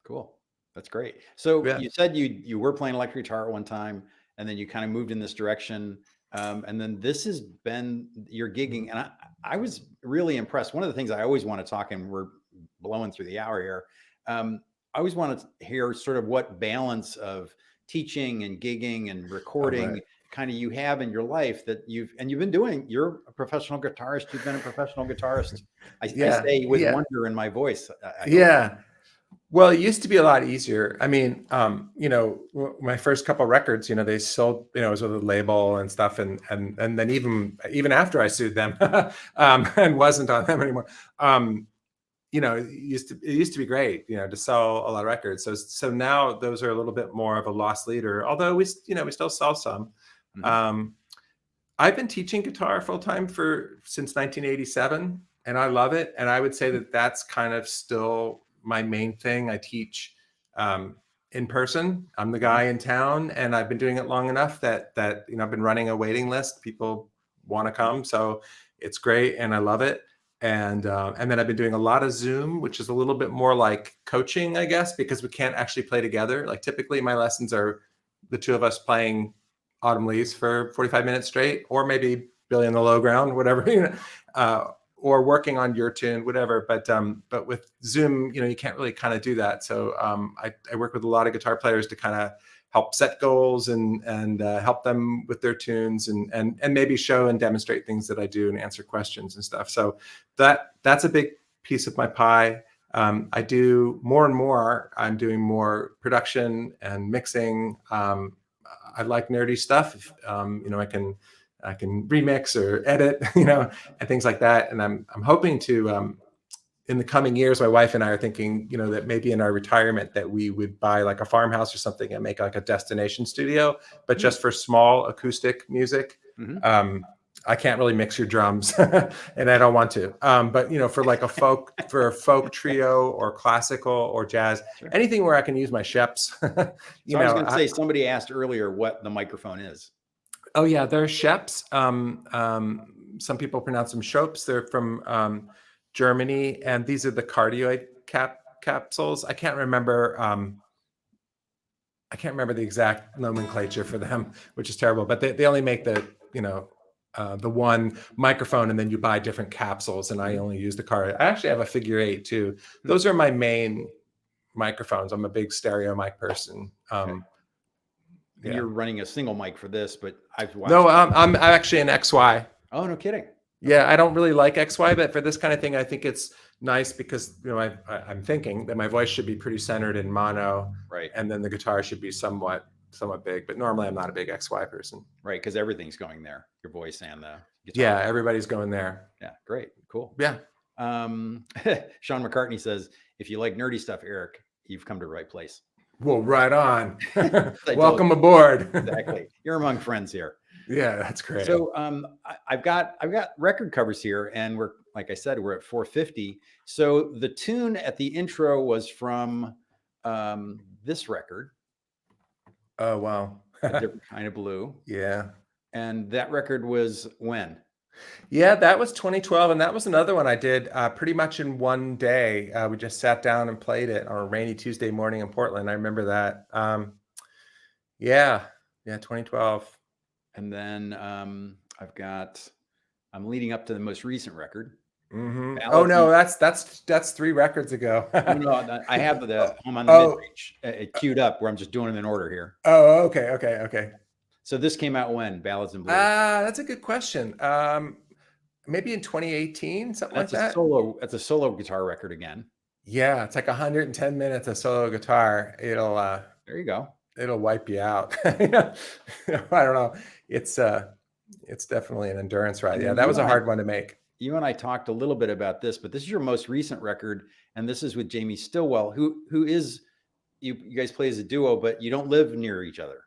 cool. That's great. So you said you were playing electric guitar at one time, and then you kind of moved in this direction. And then this has been your gigging. And I was really impressed. One of the things I always want to talk, and we're blowing through the hour here. I always want to hear sort of what balance of teaching and gigging and recording kind of you have in your life that you've been doing. You're a professional guitarist. You've been a professional guitarist. I say with wonder in my voice. Well, it used to be a lot easier. I mean, my first couple of records, they sold, it was with a label and stuff. And then even after I sued them and wasn't on them anymore, it used to be great, to sell a lot of records. So now those are a little bit more of a lost leader, although we still sell some. I've been teaching guitar full time since 1987, and I love it. And I would say that that's kind of still my main thing. I teach in person. I'm the guy in town, and I've been doing it long enough that I've been running a waiting list. People want to come, so it's great, and I love it. And then I've been doing a lot of Zoom, which is a little bit more like coaching, I guess, because we can't actually play together. Like typically my lessons are the two of us playing Autumn Leaves for 45 minutes straight, or maybe Billy in the Low Ground, whatever, or working on your tune, whatever. But with Zoom, you can't really kind of do that. So I work with a lot of guitar players to kind of help set goals and help them with their tunes and maybe show and demonstrate things that I do and answer questions and stuff. So that's a big piece of my pie. I do more and more. I'm doing more production and mixing. I like nerdy stuff. I can remix or edit, and things like that. And I'm hoping to, in the coming years, my wife and I are thinking, that maybe in our retirement that we would buy like a farmhouse or something and make like a destination studio, but just for small acoustic music. I can't really mix your drums and I don't want to. But for like a folk trio or classical or jazz, anything where I can use my sheps. I was going to say, somebody asked earlier what the microphone is. Oh yeah, they're sheps. Some people pronounce them shopes. They're from Germany, and these are the cardioid capsules. I can't remember the exact nomenclature for them, which is terrible. But they only make the one microphone, and then you buy different capsules. And I only use the card. I actually have a figure 8 too. Those are my main microphones. I'm a big stereo mic person. You're running a single mic for this, but I've watched. No, I'm actually an XY. Oh, no kidding. Yeah, I don't really like XY, but for this kind of thing, I think it's nice because I'm thinking that my voice should be pretty centered in mono, right? And then the guitar should be somewhat big. But normally, I'm not a big XY person, right? Because everything's going there, your voice and the guitar. Yeah, everybody's going there. Yeah, great, cool. Yeah. Sean McCartney says, "If you like nerdy stuff, Eric, you've come to the right place." Well, right on. Welcome aboard. Exactly. You're among friends here. Yeah, that's great. So I've got record covers here, and we're, like I said, we're at 450. So the tune at the intro was from this record. Oh, wow. A Different Kind of Blue. Yeah. And that record was when? Yeah, that was 2012. And that was another one I did pretty much in one day. We just sat down and played it on a rainy Tuesday morning in Portland. I remember that. Yeah, 2012. And then I'm leading up to the most recent record. Oh Ballads no, and- that's 3 records ago. no, I have the Home on the Oh. Mid-Range queued up where I'm just doing them in order here. Oh, okay. So this came out when? Ballads and Blues. That's a good question. Maybe in 2018, something like that. That's a solo guitar record again. Yeah, it's like 110 minutes of solo guitar. There you go. It'll wipe you out. I don't know. It's definitely an endurance ride. Yeah, that was a hard one to make. You and I talked a little bit about this, but this is your most recent record, and this is with Jamie Stillwell, who is you guys play as a duo, but you don't live near each other.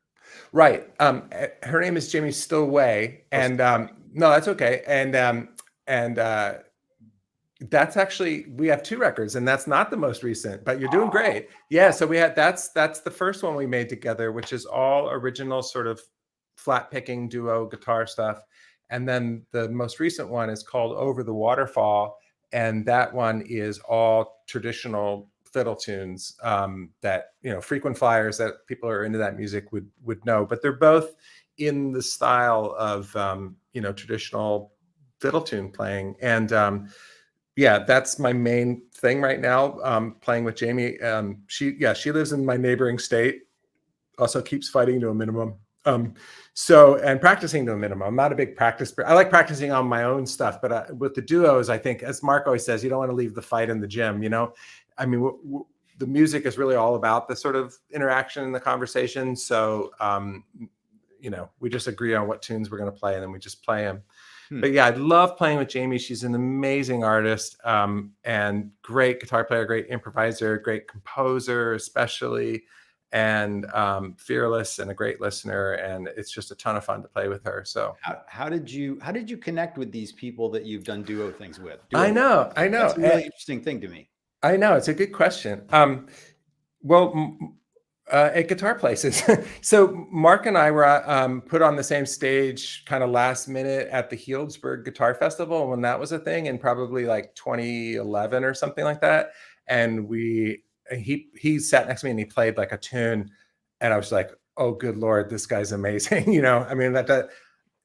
Right. Her name is Jamie Stillway, and no, that's okay. And that's actually, we have 2 records, and that's not the most recent, but you're doing great. Yeah. So we had that's the first one we made together, which is all original sort of flat picking duo guitar stuff. And then the most recent one is called Over the Waterfall, and that one is all traditional fiddle tunes that, you know, frequent flyers that people who are into that music would know. But they're both in the style of you know, traditional fiddle tune playing. And yeah, that's my main thing right now. Playing with Jamie. She lives in my neighboring state. Also keeps fighting to a minimum. And practicing to a minimum. I'm not a big practice. I like practicing on my own stuff, but with the duos, I think, as Mark always says, you don't want to leave the fight in the gym. You know, I mean, the music is really all about the sort of interaction and the conversation. So, you know, we just agree on what tunes we're going to play, and then we just play them. But yeah, I love playing with Jamie. She's an amazing artist, and great guitar player, great improviser, great composer, especially, and fearless and a great listener. And it's just a ton of fun to play with her. So how did you connect with these people that you've done duo things with? I know. That's a really interesting thing to me. I know, it's a good question. At guitar places. So Mark and I were put on the same stage kind of last minute at the Healdsburg Guitar Festival when that was a thing, in probably like 2011 or something like that. And he sat next to me and he played like a tune, and I was like, oh, good Lord, this guy's amazing. You know, I mean, that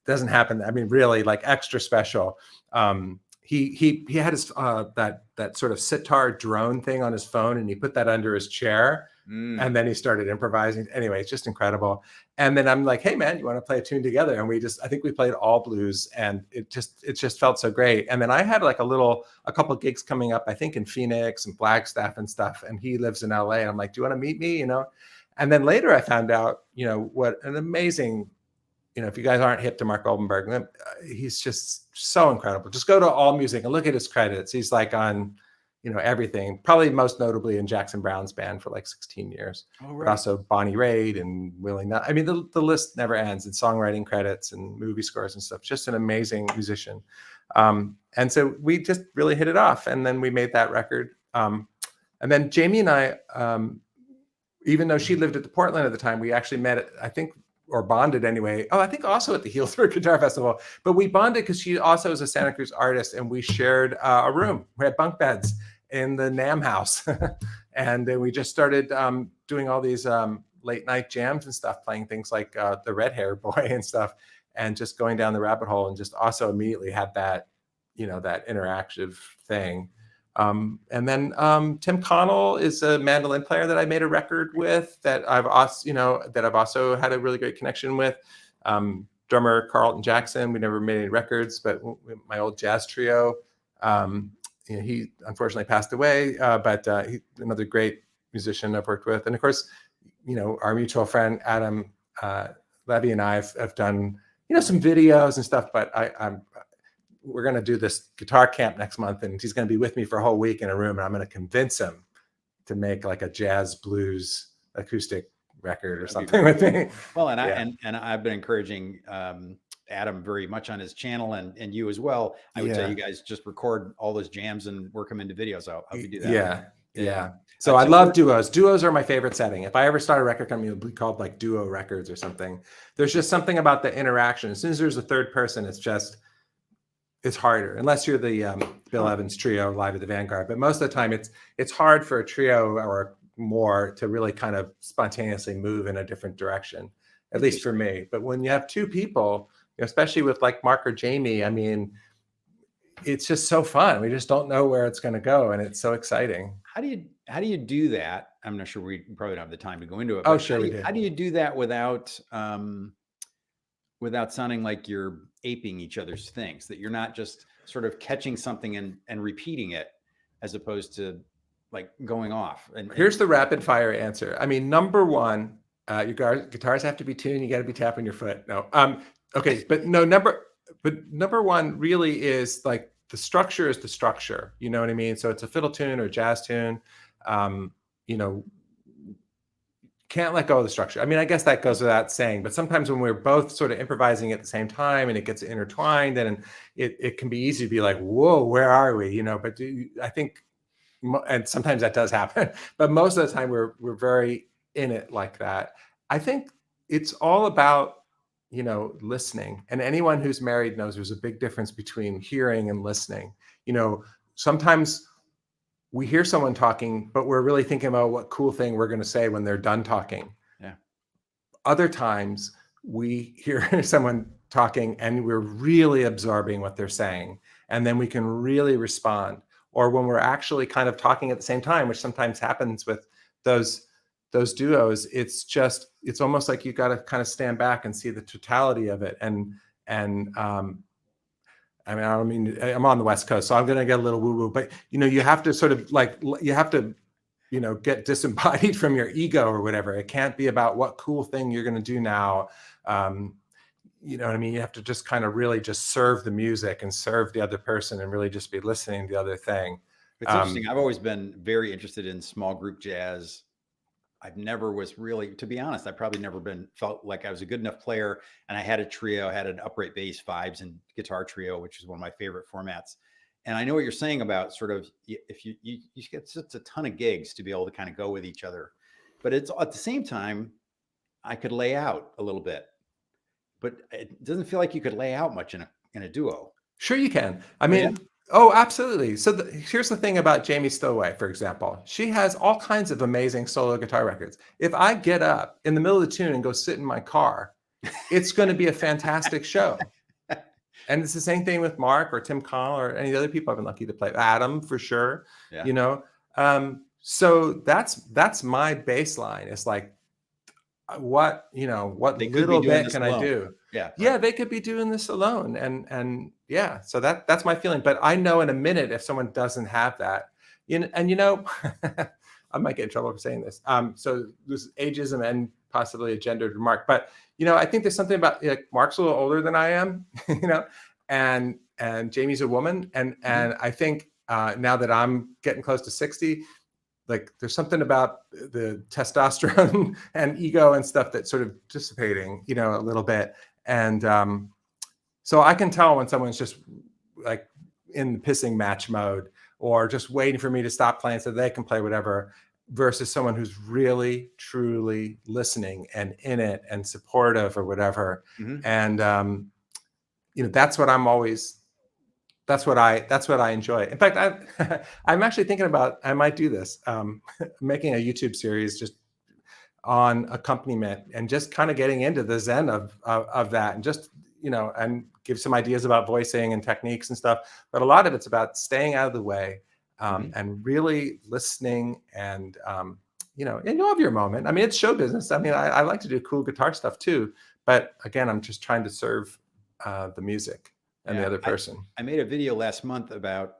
doesn't happen. I mean, really, like, extra special. He had his that sort of sitar drone thing on his phone, and he put that under his chair. And then he started improvising. Anyway, it's just incredible. And then I'm like, hey man, you want to play a tune together? And I think we played all blues, and it just felt so great. And then I had like a couple gigs coming up, I think in Phoenix and Flagstaff and stuff. And he lives in LA. And I'm like, do you want to meet me? You know? And then later I found out, you know, what an amazing, you know, if you guys aren't hip to Mark Goldenberg, he's just so incredible. Just go to AllMusic and look at his credits. He's like on, you know, everything, probably most notably in Jackson Browne's band for like 16 years, but also Bonnie Raitt and Willie Nut. I mean, the list never ends, and songwriting credits and movie scores and stuff. Just an amazing musician. And so we just really hit it off, and then we made that record. And then Jamie and I, even though she lived at the Portland at the time, we actually met, I think, or bonded anyway. Oh, I think also at the Healdsburg Guitar Festival. But we bonded because she also is a Santa Cruz artist, and we shared a room. We had bunk beds in the NAMM house. And then we just started doing all these late night jams and stuff, playing things like the Red Hair Boy and stuff, and just going down the rabbit hole, and just also immediately had that, you know, that interactive thing. And then Tim Connell is a mandolin player that I made a record with, that I've also had a really great connection with. Drummer Carlton Jackson, we never made any records, but my old jazz trio, you know, he unfortunately passed away, but he's another great musician I've worked with. And of course, you know, our mutual friend Adam Levy and I have done, you know, some videos and stuff, but we're going to do this guitar camp next month, and he's going to be with me for a whole week in a room, and I'm going to convince him to make like a jazz blues acoustic record or something with me. Well, and I've been encouraging Adam very much on his channel, and you as well. I would say you guys just record all those jams and work them into videos. How we do that? Yeah. So I love duos. Duos are my favorite setting. If I ever start a record company, it'll be called like Duo Records or something. There's just something about the interaction. As soon as there's a third person, it's harder, unless you're the Bill Evans trio live at the Vanguard. But most of the time, it's hard for a trio or more to really kind of spontaneously move in a different direction, at least for me. But when you have 2 people, especially with like Mark or Jamie, I mean, it's just so fun. We just don't know where it's going to go, and it's so exciting. How do you do that? I'm not sure, we probably don't have the time to go into it. Oh, But sure we do. how do you do that without without sounding like you're aping each other's things? That you're not just sort of catching something and repeating it, as opposed to like going off. And Here's the rapid fire answer. I mean, number one, your guitars have to be tuned. You got to be tapping your foot. No, okay, but number one really is like the structure is the structure. You know what I mean? So it's a fiddle tune or a jazz tune. You know, can't let go of the structure. I mean, I guess that goes without saying, but sometimes when we're both sort of improvising at the same time and it gets intertwined, and it can be easy to be like, whoa, where are we? You know, but I think, and sometimes that does happen, but most of the time we're very in it like that. I think it's all about, you know, listening. And anyone who's married knows there's a big difference between hearing and listening. You know, sometimes we hear someone talking, but we're really thinking about what cool thing we're going to say when they're done talking. Yeah. Other times we hear someone talking and we're really absorbing what they're saying, and then we can really respond. Or when we're actually kind of talking at the same time, which sometimes happens with those duos, it's almost like you got to kind of stand back and see the totality of it. And I mean, I don't mean, I'm on the West Coast, so I'm going to get a little woo-woo, but you know, you have to sort of like, you have to, you know, get disembodied from your ego or whatever. It can't be about what cool thing you're going to do now. You know what I mean? You have to just kind of really just serve the music and serve the other person and really just be listening to the other thing. It's interesting. I've always been very interested in small group jazz. I've never was really, to be honest, I've probably never felt like I was a good enough player. And I had a trio, I had an upright bass, vibes, and guitar trio, which is one of my favorite formats. And I know what you're saying about sort of, if you get such a ton of gigs to be able to kind of go with each other, but it's at the same time, I could lay out a little bit, but it doesn't feel like you could lay out much in a duo. Sure you can. I mean, oh, absolutely. So here's the thing about Jamie Stowaway, for example. She has all kinds of amazing solo guitar records. If I get up in the middle of the tune and go sit in my car, it's going to be a fantastic show. And it's the same thing with Mark or Tim Connell or any of the other people I've been lucky to play. Adam, for sure. Yeah. You know, so that's my baseline. It's like, what little bit can I do? Yeah. Yeah, they could be doing this alone. And yeah, so that's my feeling. But I know in a minute if someone doesn't have that, and you know, I might get in trouble for saying this. So there's ageism and possibly a gendered remark. But you know, I think there's something about, like, Mark's a little older than I am, you know, and Jamie's a woman. And I think now that I'm getting close to 60, like there's something about the testosterone and ego and stuff that's sort of dissipating, you know, a little bit. And so I can tell when someone's just like in the pissing match mode or just waiting for me to stop playing so they can play whatever, versus someone who's really, truly listening and in it and supportive or whatever. And, you know, that's what I enjoy. In fact, I'm actually thinking about, I might do this, making a YouTube series just on accompaniment and just kind of getting into the zen of that, and just, you know, and give some ideas about voicing and techniques and stuff. But a lot of it's about staying out of the way and really listening and, you know, and you'll have your moment. I mean, it's show business. I mean, I like to do cool guitar stuff too. But again, I'm just trying to serve the music and the other person. I made a video last month about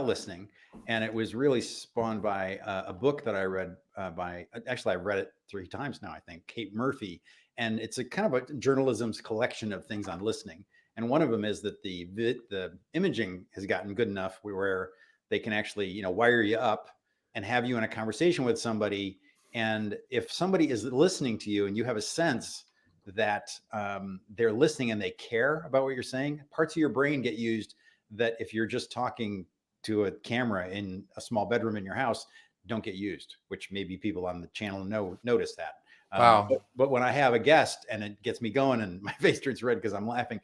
listening, and it was really spawned by a book that I read actually I read it 3 times now, I think, Kate Murphy, and it's a kind of a journalism's collection of things on listening. And one of them is that the imaging has gotten good enough where they can actually, you know, wire you up and have you in a conversation with somebody. And if somebody is listening to you and you have a sense that they're listening and they care about what you're saying, parts of your brain get used that if you're just talking to a camera in a small bedroom in your house, don't get used, which maybe people on the channel notice that. Wow. But when I have a guest and it gets me going and my face turns red because I'm laughing,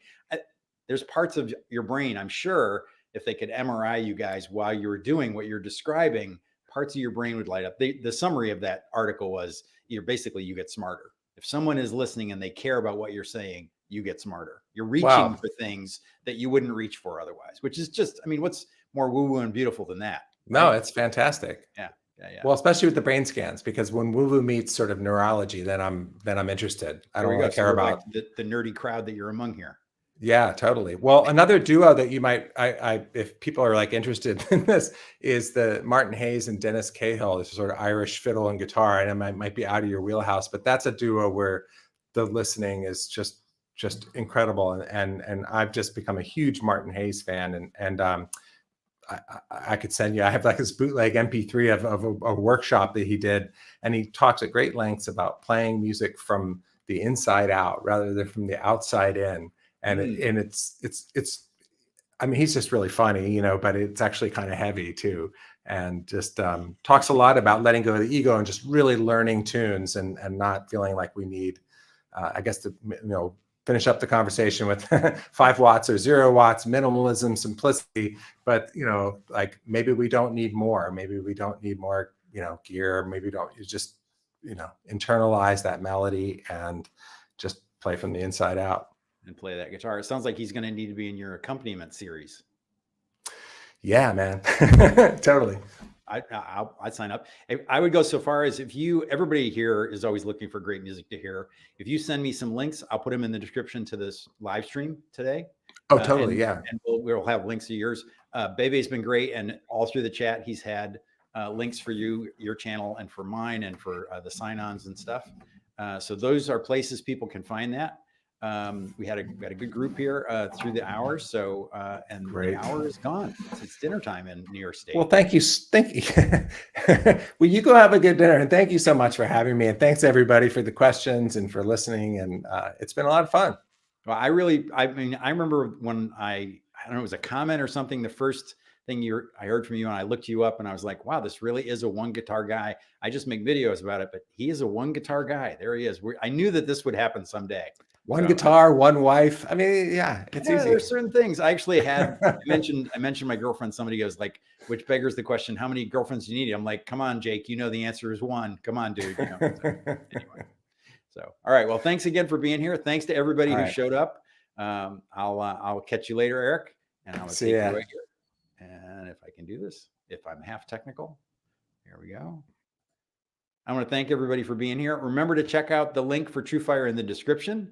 there's parts of your brain, I'm sure, if they could MRI you guys while you were doing what you're describing, parts of your brain would light up. The summary of that article was, you get smarter. If someone is listening and they care about what you're saying, you get smarter. You're reaching Wow. for things that you wouldn't reach for otherwise, which is just, I mean, what's more woo-woo and beautiful than that? No, Right? it's fantastic. Yeah. Yeah. Yeah. Well, especially with the brain scans, because when woo-woo meets sort of neurology, then I'm interested. I There don't we go. really So care we're about. back to the nerdy crowd that you're among here. Yeah, totally. Well, another duo that you might, if people are like interested in this, is the Martin Hayes and Dennis Cahill. This is sort of Irish fiddle and guitar, and it might be out of your wheelhouse, but that's a duo where the listening is just incredible. And I've just become a huge Martin Hayes fan, and I could send you. I have like this bootleg MP3 of a workshop that he did, and he talks at great lengths about playing music from the inside out rather than from the outside in. And it's I mean, he's just really funny, but it's actually kind of heavy too, and just talks a lot about letting go of the ego and just really learning tunes and not feeling like we need, I guess, to finish up the conversation with 5 watts or 0 watts, minimalism, simplicity. But like maybe we don't need more. Maybe we don't need more, gear. Maybe don't. You just internalize that melody and just play from the inside out. And play that guitar. It sounds like he's going to need to be in your accompaniment series. Yeah, man. Totally. I'd sign up. I would go so far as everybody here is always looking for great music to hear. If you send me some links, I'll put them in the description to this live stream today. Oh, totally. Yeah. And we'll have links to yours. Bebe's been great. And all through the chat, he's had links for your channel and for mine and for the sign-ons and stuff. So those are places people can find that. We had a good group here through the hours. So, and Great. The hour is gone. It's dinner time in New York State. Well, thank you. Well, you go have a good dinner, and thank you so much for having me. And thanks everybody for the questions and for listening. And it's been a lot of fun. Well, I remember when I don't know, it was a comment or something. The first thing I heard from you, and I looked you up and I was like, wow, this really is a one guitar guy. I just make videos about it, but he is a one guitar guy. There he is. I knew that this would happen someday. One guitar, one wife. I mean, yeah, it's easy. There's certain things. I actually had I mentioned my girlfriend. Somebody goes like, which beggars the question, how many girlfriends do you need? I'm like, come on, Jake. The answer is one. Come on, dude. Anyway. So, all right. Well, thanks again for being here. Thanks to everybody who showed up. I'll catch you later, Eric. And I'll take you right here. And if I can do this, if I'm half technical, there we go. I want to thank everybody for being here. Remember to check out the link for TrueFire in the description.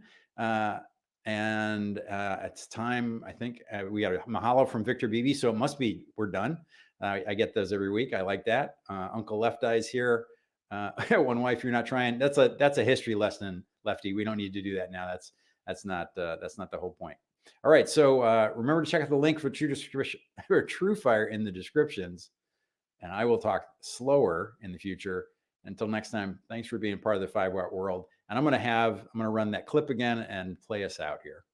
It's time, I think we got a mahalo from Victor BB. So it must be, we're done. I get those every week. I like that. Uncle Left Eye's here. One wife, you're not trying. That's a history lesson, Lefty. We don't need to do that now. That's not the whole point. All right. So remember to check out the link for TrueFire in the descriptions, and I will talk slower in the future. Until next time, thanks for being part of the 5 Watt world. And I'm going to run that clip again and play us out here.